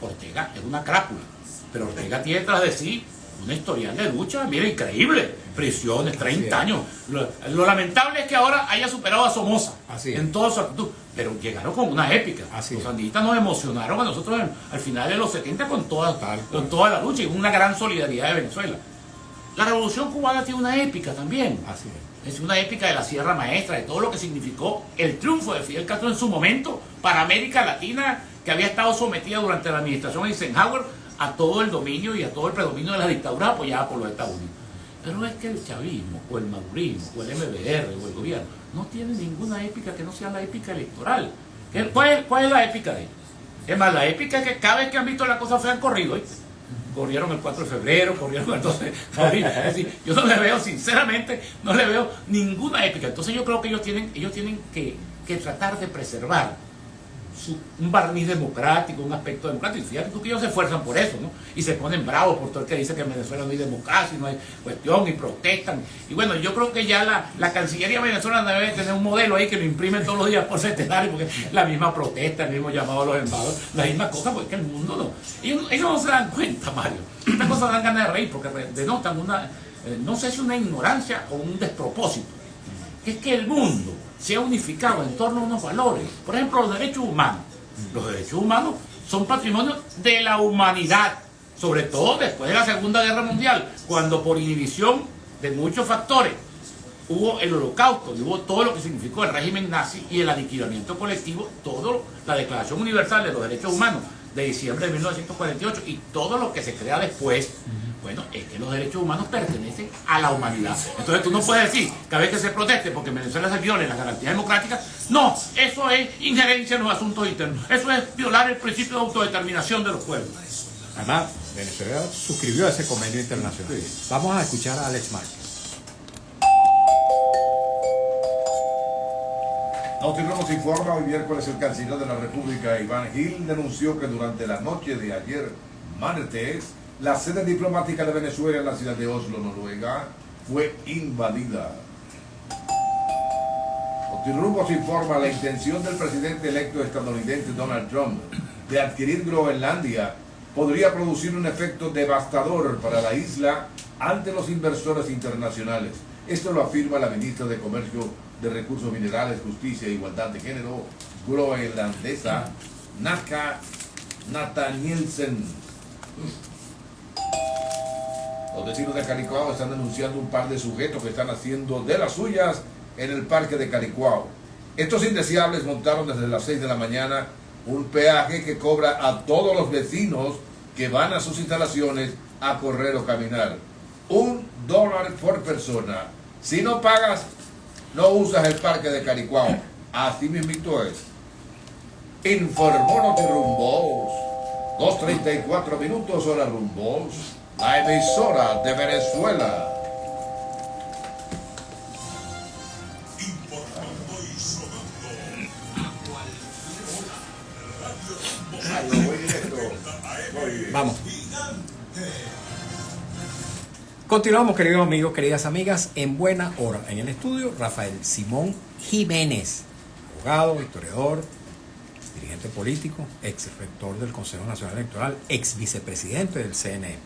Ortega es una crápula, pero Ortega tiene tras de sí una historial de lucha, mira, increíble, prisiones, 30 años. Lo lamentable es que ahora haya superado a Somoza en toda su actitud, pero llegaron con una épica. Los sandinistas nos emocionaron a nosotros al final de los 70 con toda la lucha y una gran solidaridad de Venezuela. La Revolución Cubana tiene una épica también. Es una épica de la Sierra Maestra, de todo lo que significó el triunfo de Fidel Castro en su momento para América Latina, que había estado sometida durante la administración Eisenhower a todo el dominio y a todo el predominio de las dictaduras apoyadas por los Estados Unidos. Pero es que el chavismo, o el madurismo, o el MBR, o el gobierno, no tiene ninguna épica que no sea la épica electoral. ¿Cuál es la épica de ellos? Es más, la épica es que cada vez que han visto la cosa fea han corrido, ¿eh? Corrieron el 4 de febrero, corrieron el 12 de abril. Es decir, yo no le veo, sinceramente, no le veo ninguna épica. Entonces yo creo que ellos tienen que tratar de preservar un barniz democrático, un aspecto democrático. Y fíjate tú que ellos se esfuerzan por eso, ¿no? Y se ponen bravos por todo el que dice que en Venezuela no hay democracia, no hay cuestión, y protestan. Y bueno, yo creo que ya la Cancillería venezolana debe tener un modelo ahí que lo imprimen todos los días por centenario, porque la misma protesta, el mismo llamado a los embajadores, la misma cosa, porque el mundo no. Ellos no se dan cuenta, Mario. Estas cosas dan ganas de reír, porque denotan no sé si una ignorancia o un despropósito. Es que el mundo se ha unificado en torno a unos valores. Por ejemplo, los derechos humanos. Los derechos humanos son patrimonio de la humanidad, sobre todo después de la Segunda Guerra Mundial, cuando por inhibición de muchos factores hubo el Holocausto y hubo todo lo que significó el régimen nazi y el aniquilamiento colectivo, la Declaración Universal de los Derechos Humanos de diciembre de 1948 y todo lo que se crea después. Bueno, es que los derechos humanos pertenecen a la humanidad. Entonces tú no puedes decir, cada vez que se proteste porque en Venezuela se violen las garantías democráticas, no, eso es injerencia en los asuntos internos, eso es violar el principio de autodeterminación de los pueblos. Además, Venezuela suscribió a ese convenio internacional. Vamos a escuchar a Alex Márquez. Noticiero nos informa, hoy miércoles el canciller de la República, Iván Gil, denunció que durante la noche de ayer, martes, la sede diplomática de Venezuela en la ciudad de Oslo, Noruega, fue invadida. Notirrumbos informa la intención del presidente electo estadounidense Donald Trump de adquirir Groenlandia podría producir un efecto devastador para la isla ante los inversores internacionales. Esto lo afirma la ministra de Comercio, de Recursos Minerales, Justicia e Igualdad de Género groenlandesa, Nathanielsen. Los vecinos de Caricuao están denunciando un par de sujetos que están haciendo de las suyas en el parque de Caricuao. Estos indeseables montaron desde las 6 de la mañana un peaje que cobra a todos los vecinos que van a sus instalaciones a correr o caminar. $1 por persona. Si no pagas, no usas el parque de Caricuao. Así mismito es. Informó Notirrumbos. 2:34 minutos, hora Rumbos. La emisora de Venezuela. Vamos. Continuamos, queridos amigos, queridas amigas, en buena hora. En el estudio, Rafael Simón Jiménez, abogado, historiador, dirigente político, ex rector del Consejo Nacional Electoral, ex vicepresidente del CNE.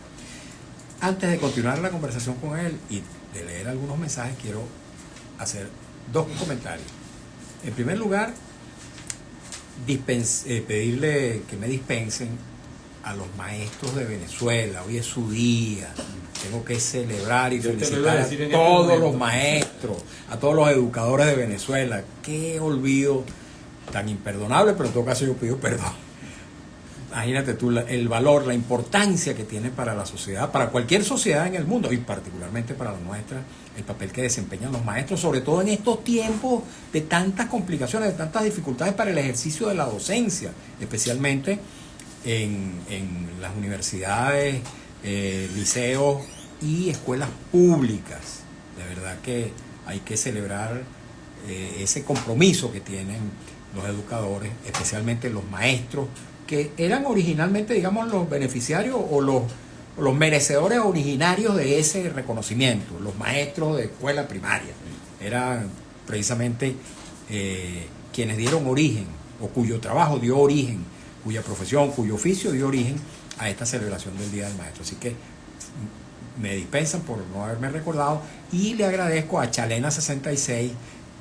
Antes de continuar la conversación con él y de leer algunos mensajes, quiero hacer dos comentarios. En primer lugar, pedirle que me dispensen a los maestros de Venezuela. Hoy es su día. Tengo que celebrar y felicitar a todos los maestros, a todos los educadores de Venezuela. Qué olvido tan imperdonable, pero en todo caso yo pido perdón. Imagínate tú el valor, la importancia que tiene para la sociedad, para cualquier sociedad en el mundo y particularmente para la nuestra, el papel que desempeñan los maestros, sobre todo en estos tiempos de tantas complicaciones, de tantas dificultades para el ejercicio de la docencia, especialmente en las universidades, liceos y escuelas públicas. De verdad que hay que celebrar ese compromiso que tienen los educadores, especialmente los maestros, que eran originalmente, digamos, los beneficiarios o los merecedores originarios de ese reconocimiento, los maestros de escuela primaria. Eran precisamente quienes dieron origen, o cuyo trabajo dio origen, cuya profesión, cuyo oficio dio origen a esta celebración del Día del Maestro. Así que me dispensan por no haberme recordado y le agradezco a Chalena66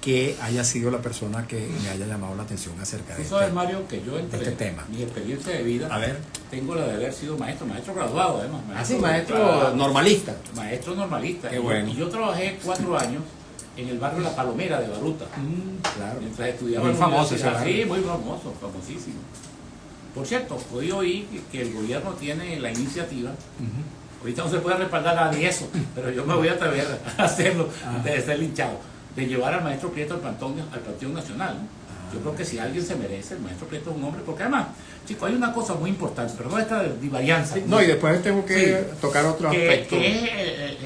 que haya sido la persona que me haya llamado la atención acerca de Tú sabes, Mario, que yo entre este tema. mi experiencia de vida, A ver. tengo la de haber sido maestro graduado además. Maestro normalista. Maestro normalista. Qué bueno. Y yo trabajé 4 años en el barrio La Palomera de Baruta. Claro. Mientras estudiaba Muy en la famoso universidad. ese barrio. Sí, muy famoso, famosísimo. Por cierto, hoy oí que el gobierno tiene la iniciativa. Ahorita no se puede respaldar a nadie eso, pero yo me voy a atrever a hacerlo antes de ser linchado, de llevar al maestro Prieto al Panteón Nacional, ¿no? Yo creo que si alguien se merece, el maestro Prieto es un hombre, porque además, chicos, hay una cosa muy importante, perdón esta divarianza. No, y después tengo que tocar otro aspecto. Que es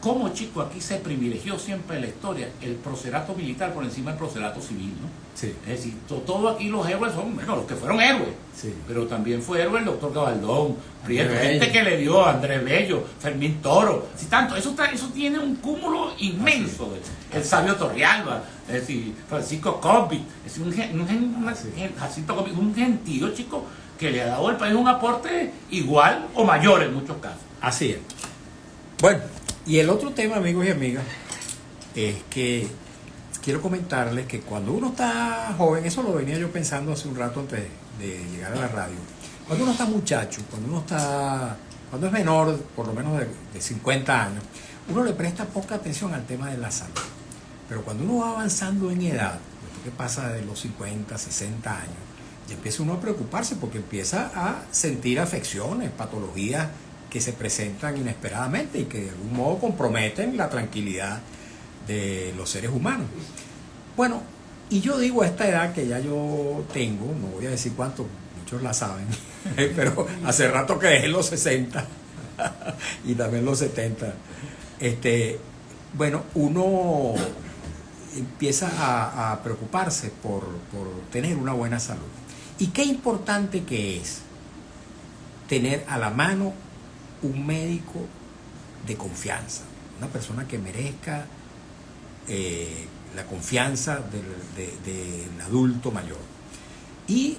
cómo, chico, aquí se privilegió siempre en la historia el procerato militar por encima del procerato civil, ¿no? Sí. Es decir, todo aquí los héroes son, bueno, los que fueron héroes, Sí. pero también fue héroe el doctor Gabaldón, Prieto, Andrés gente Bello. que le dio a Andrés Bello, Fermín Toro, si tanto, eso tiene un cúmulo inmenso, el sabio Torrealba, es decir, Francisco Cosby, es decir, Jacinto Cosby, un gentío, chico, que le ha dado al país un aporte igual o mayor en muchos casos. Así es. Bueno, y el otro tema, amigos y amigas, es que quiero comentarles que cuando uno está joven, eso lo venía yo pensando hace un rato antes de llegar a la radio, cuando uno está muchacho, cuando es menor, por lo menos de 50 años, uno le presta poca atención al tema de la salud. Pero cuando uno va avanzando en edad, después que pasa de los 50, 60 años, ya empieza uno a preocuparse porque empieza a sentir afecciones, patologías que se presentan inesperadamente y que de algún modo comprometen la tranquilidad de los seres humanos. Bueno, y yo digo a esta edad que ya yo tengo, no voy a decir cuánto, muchos la saben, pero hace rato que dejé los 60 y también los 70. Bueno, uno empieza a preocuparse por tener una buena salud. Y qué importante que es tener a la mano un médico de confianza, una persona que merezca la confianza del adulto mayor. Y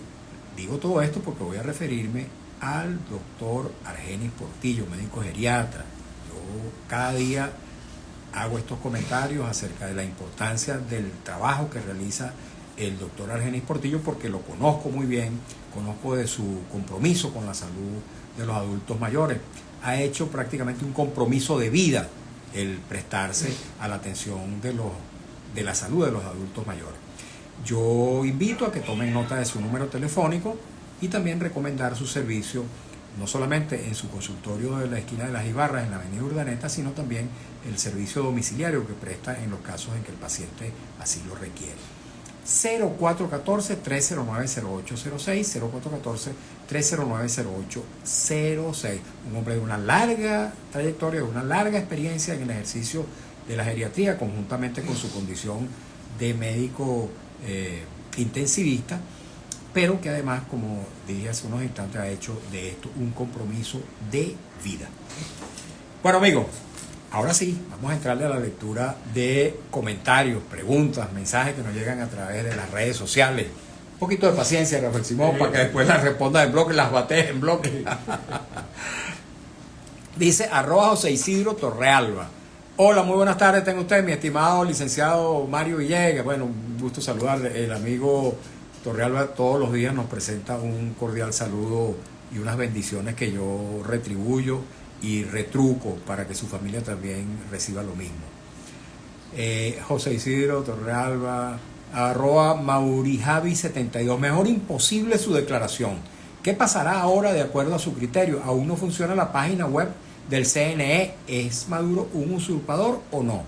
digo todo esto porque voy a referirme al doctor Argenis Portillo, médico geriatra. Yo cada día hago estos comentarios acerca de la importancia del trabajo que realiza el doctor Argenis Portillo porque lo conozco muy bien, conozco de su compromiso con la salud de los adultos mayores. Ha hecho prácticamente un compromiso de vida el prestarse a la atención de la salud de los adultos mayores. Yo invito a que tomen nota de su número telefónico y también recomendar su servicio, no solamente en su consultorio de la esquina de las Ibarras, en la avenida Urdaneta, sino también el servicio domiciliario que presta en los casos en que el paciente así lo requiere. 0414-309-0806, 0414-309-0806. Un hombre de una larga trayectoria, de una larga experiencia en el ejercicio de la geriatría, conjuntamente con su condición de médico intensivista, pero que además, como dije hace unos instantes, ha hecho de esto un compromiso de vida. Bueno, amigos, ahora sí, vamos a entrarle a la lectura de comentarios, preguntas, mensajes que nos llegan a través de las redes sociales. Un poquito de paciencia, Rafael Simón, para que después las responda en bloque, las bates en bloque. Dice @José Isidro Torrealba. Hola, muy buenas tardes, tengo usted, mi estimado licenciado Mario Villegas. Bueno, un gusto saludarle. El amigo Torrealba todos los días nos presenta un cordial saludo y unas bendiciones que yo retribuyo y retruco para que su familia también reciba lo mismo. José Isidro Torrealba, @Maurijavi72. Mejor imposible su declaración. ¿Qué pasará ahora de acuerdo a su criterio? Aún no funciona la página web del CNE. ¿Es Maduro un usurpador o no?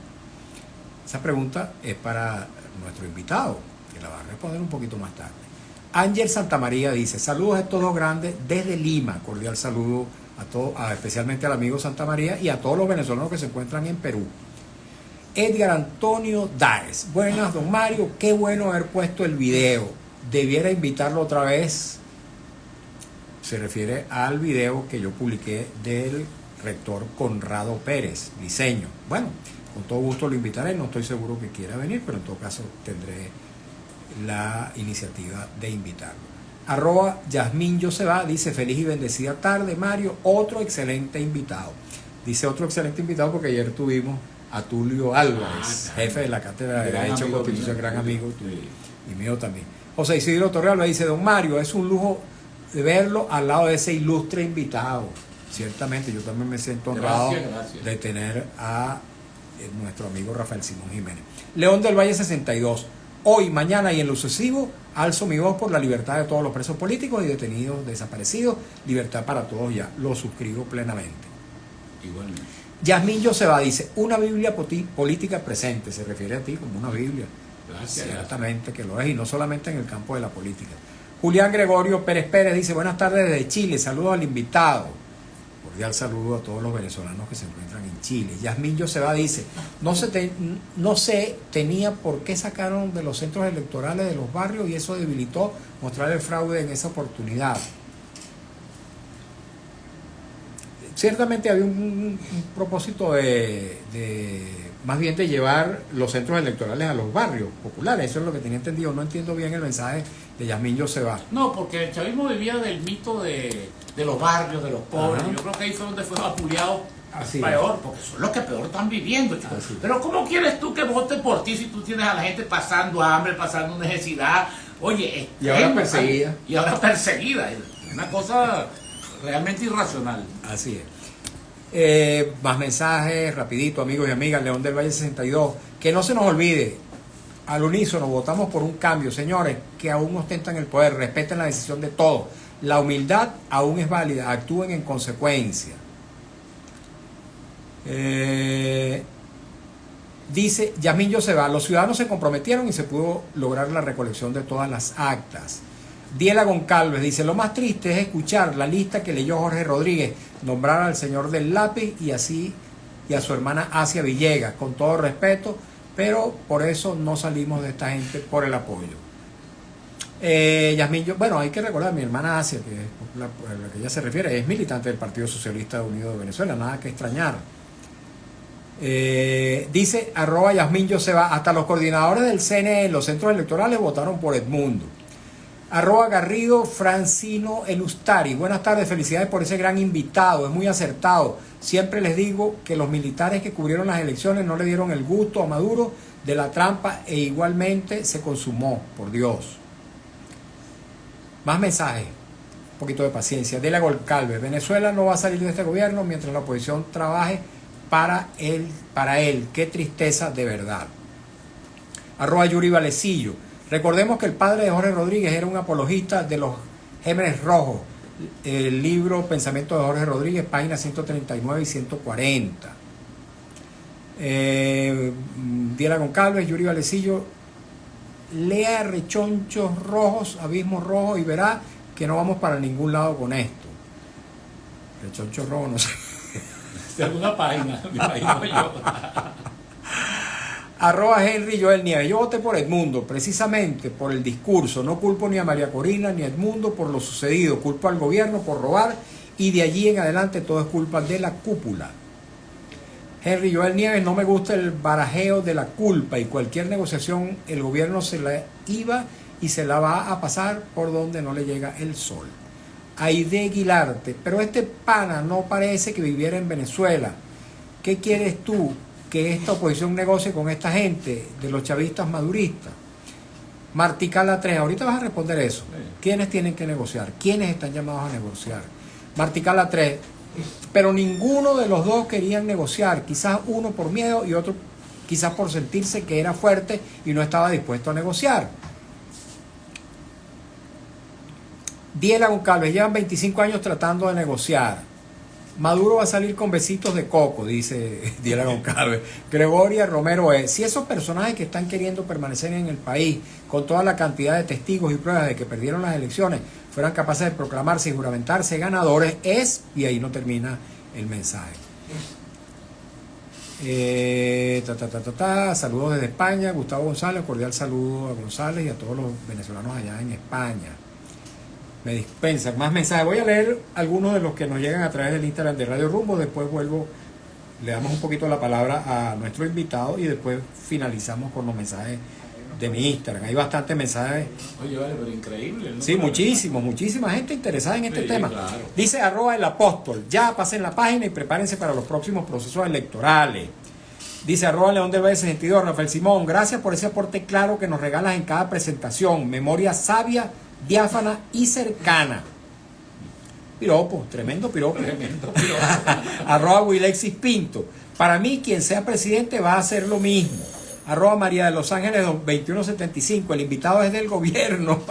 Esa pregunta es para nuestro invitado, que la va a responder un poquito más tarde. Ángel Santamaría dice: saludos a estos dos grandes desde Lima. Cordial saludo especialmente al amigo Santamaría y a todos los venezolanos que se encuentran en Perú. Edgar Antonio Daes: buenas, don Mario, qué bueno haber puesto el video. Debiera invitarlo otra vez. Se refiere al video que yo publiqué del rector Conrado Pérez, diseño. Bueno, con todo gusto lo invitaré, no estoy seguro que quiera venir, pero en todo caso tendré la iniciativa de invitarlo. Yasmín Joseba dice: feliz y bendecida tarde, Mario, otro excelente invitado. Dice otro excelente invitado porque ayer tuvimos a Tulio Álvarez, jefe de la Cátedra de Derecho y Constitución, gran amigo tuyo y mío también. José Isidro Torrealba dice: don Mario, es un lujo de verlo al lado de ese ilustre invitado. Ciertamente, yo también me siento honrado de tener a nuestro amigo Rafael Simón Jiménez. León del Valle 62. Hoy, mañana y en lo sucesivo, alzo mi voz por la libertad de todos los presos políticos y detenidos desaparecidos. Libertad para todos ya. Lo suscribo plenamente. Igualmente. Yasmín Joseba dice: una Biblia política presente. Se refiere a ti como una Biblia. Gracias. Ciertamente que lo es, y no solamente en el campo de la política. Julián Gregorio Pérez Pérez dice: buenas tardes desde Chile, saludos al invitado. Cordial saludo a todos los venezolanos que se encuentran en Chile. Yasmín Joseba dice: no se tenía por qué sacaron de los centros electorales de los barrios y eso debilitó mostrar el fraude en esa oportunidad. Ciertamente había un propósito más bien de llevar los centros electorales a los barrios populares. Eso es lo que tenía entendido. No entiendo bien el mensaje de Yasmín Joseba. No, porque el chavismo vivía del mito de los barrios, de los pobres. Yo creo que ahí fue donde fue vapuleado peor, porque son los que peor están viviendo, chicos. Pero ¿cómo quieres tú que vote por ti si tú tienes a la gente pasando hambre, pasando necesidad? Oye, y ahora perseguida. Y ahora perseguida. Es una cosa realmente irracional. Así es. Más mensajes, rapidito, amigos y amigas. León del Valle 62. Que no se nos olvide, al unísono votamos por un cambio, señores, que aún ostentan el poder, respeten la decisión de todos. La humildad aún es válida, actúen en consecuencia. Dice Yasmín Joseba: los ciudadanos se comprometieron y se pudo lograr la recolección de todas las actas. Diela Goncalves dice: lo más triste es escuchar la lista que leyó Jorge Rodríguez, nombrar al señor del lápiz y a su hermana Asia Villegas, con todo respeto, pero por eso no salimos de esta gente por el apoyo. Yasmín, bueno, hay que recordar, mi hermana Asia, que es a la que ella se refiere, es militante del Partido Socialista Unido de Venezuela, nada que extrañar. Dice @Yasmín Joseba: hasta los coordinadores del CNE en los centros electorales votaron por Edmundo. @Garrido Francino Elustari: buenas tardes, felicidades por ese gran invitado, es muy acertado. Siempre les digo que los militares que cubrieron las elecciones no le dieron el gusto a Maduro de la trampa e igualmente se consumó, por Dios. Más mensajes, un poquito de paciencia. Dela Golcalve: Venezuela no va a salir de este gobierno mientras la oposición trabaje para él. Qué tristeza de verdad. @Yuri Valecillo: recordemos que el padre de Jorge Rodríguez era un apologista de los Gémenes Rojos. El libro Pensamiento de Jorge Rodríguez, páginas 139 y 140. Diela Goncalves, Yuri Valecillo: lea Rechonchos Rojos, Abismos Rojos y verá que no vamos para ningún lado con esto. Rechonchos Rojos, no sé. De alguna página, me imagino yo. @Henry Joel Nieves: yo voté por Edmundo precisamente por el discurso. No culpo ni a María Corina ni a Edmundo por lo sucedido, culpo al gobierno por robar y de allí en adelante todo es culpa de la cúpula. Henry Joel Nieves: no me gusta el barajeo de la culpa y cualquier negociación el gobierno se la iba y se la va a pasar por donde no le llega el sol. Aide Aguilarte: pero este pana no parece que viviera en Venezuela. ¿Qué quieres tú? Que esta oposición negocie con esta gente de los chavistas maduristas. Marticala 3: ahorita vas a responder eso. ¿Quiénes tienen que negociar? ¿Quiénes están llamados a negociar? Marticala 3: pero ninguno de los dos querían negociar, quizás uno por miedo y otro quizás por sentirse que era fuerte y no estaba dispuesto a negociar. Diela Goncalves: llevan 25 años tratando de negociar. Maduro va a salir con besitos de coco, dice Diela Goncalves. Gregoria Romero: si esos personajes que están queriendo permanecer en el país con toda la cantidad de testigos y pruebas de que perdieron las elecciones fueran capaces de proclamarse y juramentarse ganadores, y ahí no termina el mensaje. Saludos desde España, Gustavo González: cordial saludo a González y a todos los venezolanos allá en España. Me dispensan más mensajes. Voy a leer algunos de los que nos llegan a través del Instagram de Radio Rumbo. Después vuelvo, le damos un poquito la palabra a nuestro invitado y después finalizamos con los mensajes de mi Instagram. Hay bastantes mensajes. Oye, vale, pero increíble, ¿no? Sí, muchísima gente interesada en este Sí, tema. claro. Dice @el apóstol, ya pasen la página y prepárense para los próximos procesos electorales. Dice @León del Valle 62, Rafael Simón, gracias por ese aporte claro que nos regalas en cada presentación. Memoria sabia, diáfana y piropo, tremendo piropo. @Wilexis Pinto, para mí quien sea presidente va a hacer lo mismo. @María de Los Ángeles 2175, el invitado es del gobierno.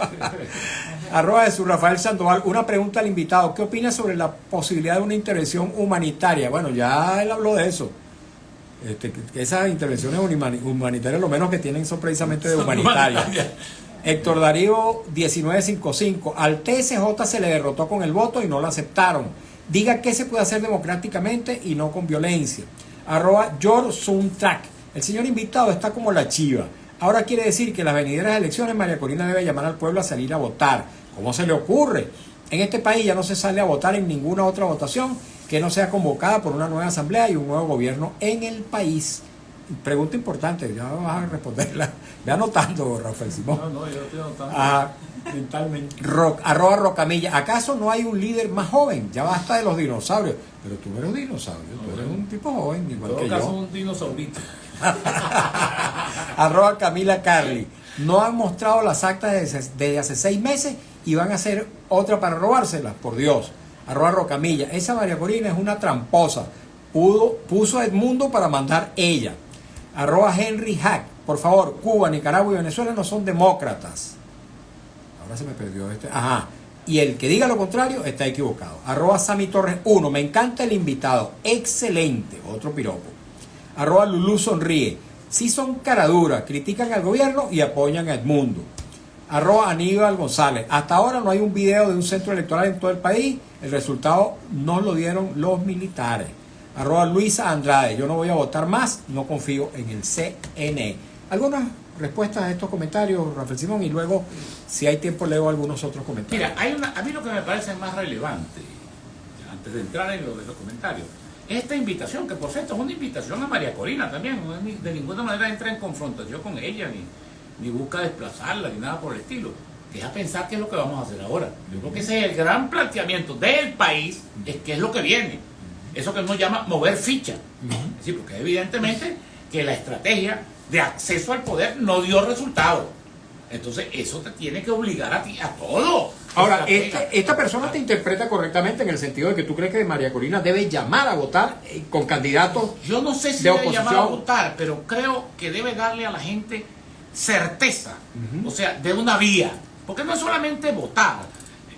@Jesús Rafael Sandoval, una pregunta al invitado, ¿qué opina sobre la posibilidad de una intervención humanitaria? Bueno, ya él habló de eso. Que esas intervenciones humanitarias lo menos que tienen son precisamente de humanitarias. Héctor Darío 1955, al TSJ se le derrotó con el voto y no lo aceptaron. Diga qué se puede hacer democráticamente y no con violencia. @George Suntrack, el señor invitado está como la chiva. Ahora quiere decir que las venideras elecciones María Corina debe llamar al pueblo a salir a votar. ¿Cómo se le ocurre? En este país ya no se sale a votar en ninguna otra votación que no sea convocada por una nueva asamblea y un nuevo gobierno en el país. Pregunta importante, ya vas a responderla. Ve anotando, Rafael Simón. No, yo estoy anotando mentalmente. @Rocamilla, ¿acaso no hay un líder más joven? Ya basta de los dinosaurios. Pero tú no eres un dinosaurio, tú eres un tipo joven, igual En que todo caso, yo. un dinosaurito. @Camila Carly, no han mostrado las actas desde hace 6 meses y van a hacer otra para robárselas, por Dios. @Rocamilla, esa María Corina es una tramposa, puso a Edmundo para mandar ella. @Henry Hack, por favor, Cuba, Nicaragua y Venezuela no son demócratas. Ahora se me perdió este. Ajá. Y el que diga lo contrario está equivocado. @Sammy Torres 1, me encanta el invitado, excelente, otro piropo. @Lulú sonríe, sí son caraduras, critican al gobierno y apoyan a Edmundo. @Aníbal González, hasta ahora no hay un video de un centro electoral en todo el país, el resultado nos lo dieron los militares. @Luisa Andrade, yo no voy a votar más, no confío en el CNE. Algunas respuestas a estos comentarios, Rafael Simón, y luego, si hay tiempo, leo algunos otros comentarios. Mira, a mí lo que me parece más relevante, antes de entrar en lo de los comentarios, es esta invitación, que por cierto es una invitación a María Corina también, no es de ninguna manera entra en confrontación con ella, ni busca desplazarla, ni nada por el estilo. Que es a pensar qué es lo que vamos a hacer ahora. Yo creo que ese es el gran planteamiento del país, es qué es lo que viene. Eso que uno llama mover ficha. Es decir, porque evidentemente que la estrategia de acceso al poder no dio resultado. Entonces eso te tiene que obligar a ti a todo. Ahora, esta persona te interpreta correctamente en el sentido de que tú crees que María Corina debe llamar a votar con candidatos. Yo no sé si de debe oposición. llamar a votar, pero creo que debe darle a la gente certeza, o sea, de una vía. Porque no es solamente votar.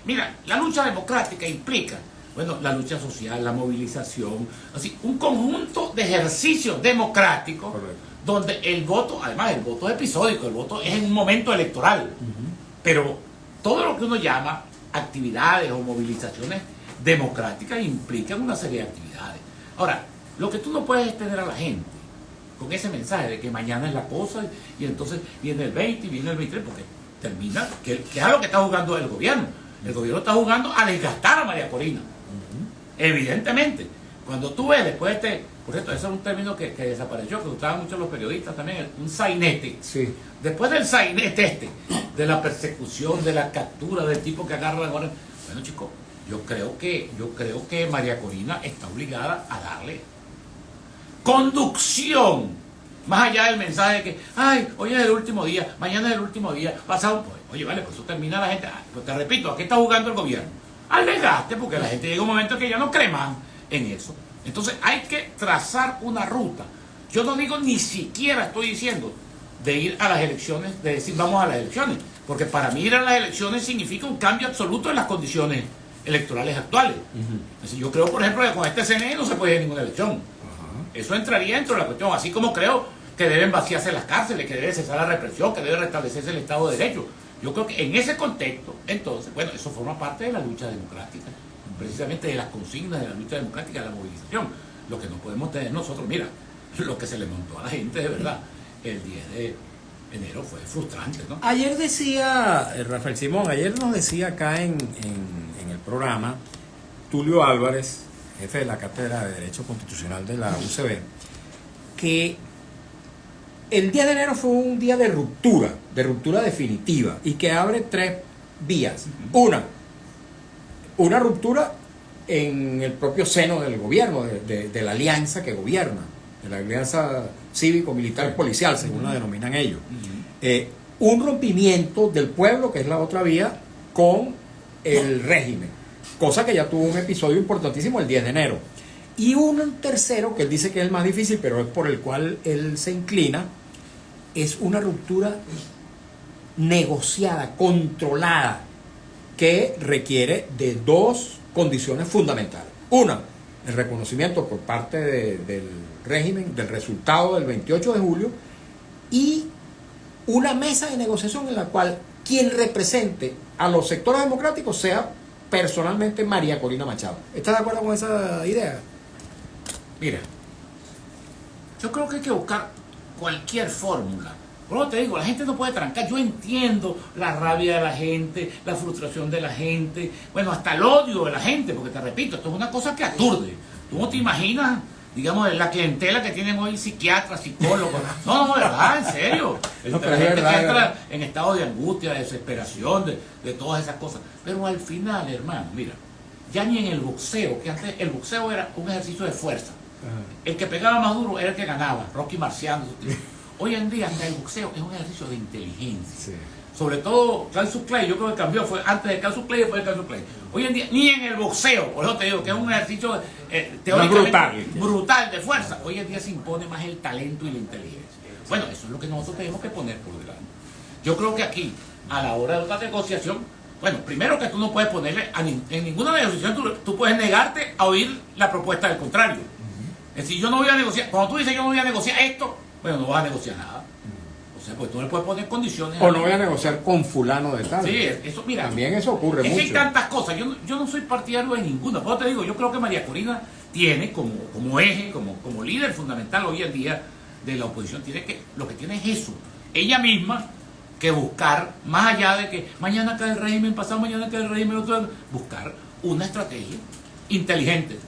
Mira, la lucha democrática implica, bueno, la lucha social, la movilización, así, un conjunto de ejercicios democráticos. Correcto. Donde el voto, además el voto es episódico, el voto es en un momento electoral, pero todo lo que uno llama actividades o movilizaciones democráticas implican una serie de actividades. Ahora, lo que tú no puedes es tener a la gente con ese mensaje de que mañana es la cosa y entonces viene el 20 y viene el 23, porque termina, que es a lo que está jugando el gobierno. El gobierno está jugando a desgastar a María Corina, evidentemente. Cuando tú ves después por cierto, ese es un término que desapareció, que usaban mucho los periodistas también, un sainete. Sí. Después del sainete de la persecución, de la captura del tipo que agarra la guardia. Bueno, chicos, yo creo que María Corina está obligada a darle conducción, más allá del mensaje de que, ay, hoy es el último día, mañana es el último día, pasado, oye, vale, pues eso termina la gente, pues te repito, ¿a qué está jugando el gobierno? Al desgaste, porque la gente llega un momento que ya no cree más en eso. Entonces hay que trazar una ruta. Yo no digo, ni siquiera estoy diciendo de ir a las elecciones, de decir vamos a las elecciones, porque para mí ir a las elecciones significa un cambio absoluto en las condiciones electorales actuales. Es decir, yo creo, por ejemplo, que con este CNE no se puede ir a ninguna elección. Eso entraría dentro de la cuestión, así como creo que deben vaciarse las cárceles, que debe cesar la represión, que debe restablecerse el Estado de Derecho. Yo creo que en ese contexto, entonces, bueno, eso forma parte de la lucha democrática, precisamente de las consignas de la lucha democrática, de la movilización. Lo que no podemos tener nosotros, mira, lo que se le montó a la gente de verdad el 10 enero fue frustrante, ¿no? Ayer decía, Rafael Simón, ayer nos decía acá en el programa, Tulio Álvarez, jefe de la Cátedra de Derecho Constitucional de la UCB, que el 10 de enero fue un día de ruptura definitiva, y que abre 3 vías. Una ruptura en el propio seno del gobierno, de la alianza que gobierna, de la alianza cívico-militar policial, según la denominan ellos. Un rompimiento del pueblo, que es la otra vía, con el régimen, cosa que ya tuvo un episodio importantísimo el 10 de enero. Y un tercero, que él dice que es el más difícil, pero es por el cual él se inclina, es una ruptura negociada, controlada, que requiere de 2 condiciones fundamentales. Una, el reconocimiento por parte del régimen del resultado del 28 de julio, y una mesa de negociación en la cual quien represente a los sectores democráticos sea personalmente María Corina Machado. ¿Estás de acuerdo con esa idea? Mira, yo creo que hay que buscar cualquier fórmula. Por eso te digo, la gente no puede trancar. Yo entiendo la rabia de la gente, la frustración de la gente, bueno, hasta el odio de la gente, porque te repito, esto es una cosa que aturde. Tú no te imaginas, digamos, la clientela que tienen hoy psiquiatras, psicólogos. No, de verdad, en serio. No, La gente que entra en estado de angustia, de desesperación, de todas esas cosas. Pero al final, hermano, mira, ya ni en el boxeo, que antes el boxeo era un ejercicio de fuerza. El que pegaba más duro era el que ganaba, Rocky Marciano. Hoy en día hasta el boxeo es un ejercicio de inteligencia. Sí. Sobre todo Cassius Clay, yo creo que cambió, fue antes de Cassius Clay y después de Cassius Clay. Hoy en día, ni en el boxeo, por eso te digo que es un ejercicio teóricamente brutal de fuerza. Hoy en día se impone más el talento y la inteligencia. Bueno, eso es lo que nosotros tenemos que poner por delante. Yo creo que aquí, a la hora de una negociación, bueno, primero que tú no puedes ponerle, en ninguna negociación tú puedes negarte a oír la propuesta del contrario. Es decir, yo no voy a negociar, cuando tú dices yo no voy a negociar esto, bueno, no vas a negociar nada. O sea, pues tú le puedes poner condiciones. O no voy a negociar con fulano de tal. Sí, eso, mira. También eso ocurre mucho. Es que hay tantas cosas. Yo no soy partidario de ninguna. Por eso te digo, yo creo que María Corina tiene como eje, como líder fundamental hoy en día de la oposición, lo que tiene es eso. Ella misma que buscar, más allá de que mañana cae el régimen, pasado mañana cae el régimen, buscar una estrategia inteligente.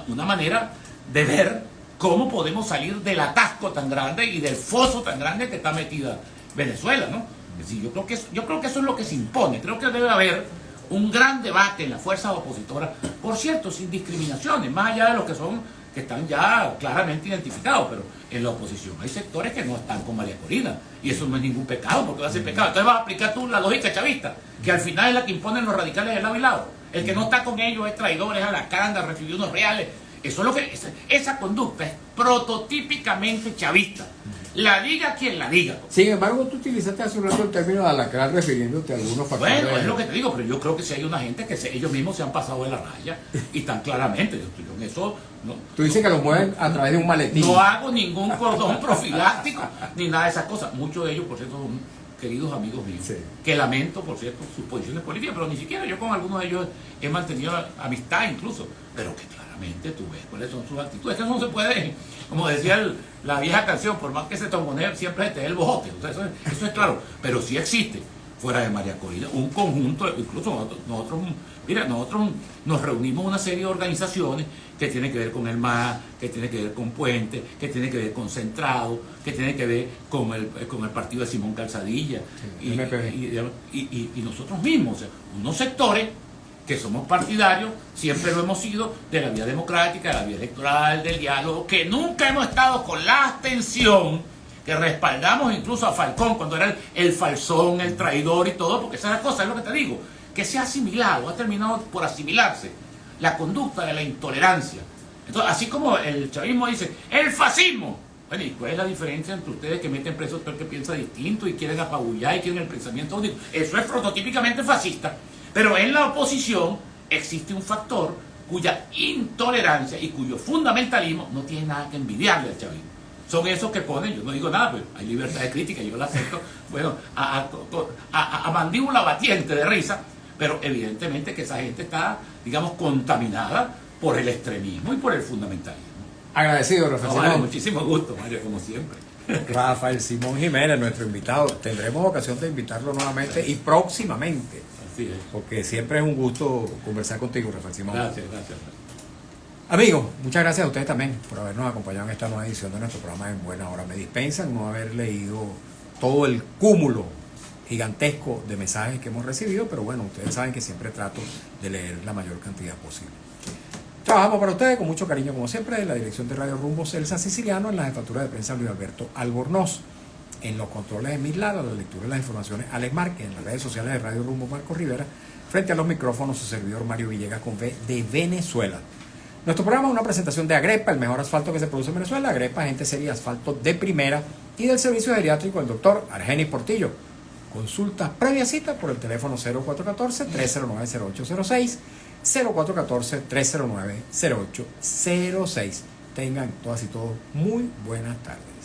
Una manera de ver cómo podemos salir del atasco tan grande y del foso tan grande que está metida Venezuela, ¿no? Es decir, yo creo que eso es lo que se impone. Creo que debe haber un gran debate en las fuerzas opositoras, por cierto, sin discriminaciones, más allá de los que están ya claramente identificados, pero en la oposición hay sectores que no están con María Corina, y eso no es ningún pecado, porque va a ser pecado. Entonces vas a aplicar tú la lógica chavista, que al final es la que imponen los radicales de lado y lado. El que no está con ellos es traidor, es alacrán, recibió unos reales. Eso es lo que esa conducta es prototípicamente chavista. La diga quien la diga. Sin embargo, tú utilizaste hace un rato el término de alacrán refiriéndote a algunos factores. Bueno, es lo que te digo, pero yo creo que si hay una gente que ellos mismos se han pasado de la raya y tan claramente. Yo en eso no. Tú dices que lo mueven a través de un maletín. No hago ningún cordón profiláctico ni nada de esas cosas. Muchos de ellos, por cierto, son queridos amigos míos, sí, que lamento, por cierto, sus posiciones políticas, pero ni siquiera yo con algunos de ellos he mantenido amistad incluso, pero que claramente tú ves cuáles son sus actitudes. Eso no se puede, como decía la vieja canción, por más que se tomonee, siempre se te dé el bojote. O sea, eso es claro, pero sí existe, fuera de María Corina, un conjunto, incluso nosotros nos reunimos una serie de organizaciones que tienen que ver con el MAS, que tienen que ver con Puente, que tienen que ver con Centrado, que tienen que ver con el partido de Simón Calzadilla, sí, y nosotros mismos, o sea, unos sectores que somos partidarios, siempre lo hemos sido, de la vía democrática, de la vía electoral, del diálogo, que nunca hemos estado con la abstención, que respaldamos incluso a Falcón cuando era el falsón, el traidor y todo, porque esa es la cosa, es lo que te digo, que se ha asimilado, ha terminado por asimilarse la conducta de la intolerancia. Entonces, así como el chavismo dice, el fascismo. Bueno, ¿y cuál es la diferencia entre ustedes que meten preso todo el que piensa distinto y quieren apabullar y quieren el pensamiento único? Eso es prototípicamente fascista. Pero en la oposición existe un factor cuya intolerancia y cuyo fundamentalismo no tiene nada que envidiarle al chavismo. Son esos que ponen, yo no digo nada, pero hay libertad de crítica, yo la acepto, bueno, a mandíbula batiente de risa, pero evidentemente que esa gente está, digamos, contaminada por el extremismo y por el fundamentalismo. Agradecido, Rafael. No, vale, muchísimo gusto, Mario, como siempre. Rafael Simón Jiménez, nuestro invitado. Tendremos ocasión de invitarlo nuevamente y próximamente, Así es. porque siempre es un gusto conversar contigo, Rafael Simón. Gracias. Amigos, muchas gracias a ustedes también por habernos acompañado en esta nueva edición de nuestro programa En Buena Hora. Me dispensan no haber leído todo el cúmulo gigantesco de mensajes que hemos recibido, pero bueno, ustedes saben que siempre trato de leer la mayor cantidad posible. Trabajamos para ustedes con mucho cariño, como siempre, en la dirección de Radio Rumbo Celsa Siciliano, en la jefatura de prensa Luis Alberto Albornoz, en los controles de Mislada, la lectura de las informaciones Alex Márquez, en las redes sociales de Radio Rumbo Marco Rivera, frente a los micrófonos su servidor Mario Villegas con V de Venezuela. Nuestro programa es una presentación de Agrepa, el mejor asfalto que se produce en Venezuela. Agrepa, gente seria, asfalto de primera, y del servicio geriátrico del doctor Argenis Portillo. Consulta previa cita por el teléfono 0414-309-0806, 0414-309-0806. Tengan todas y todos muy buenas tardes.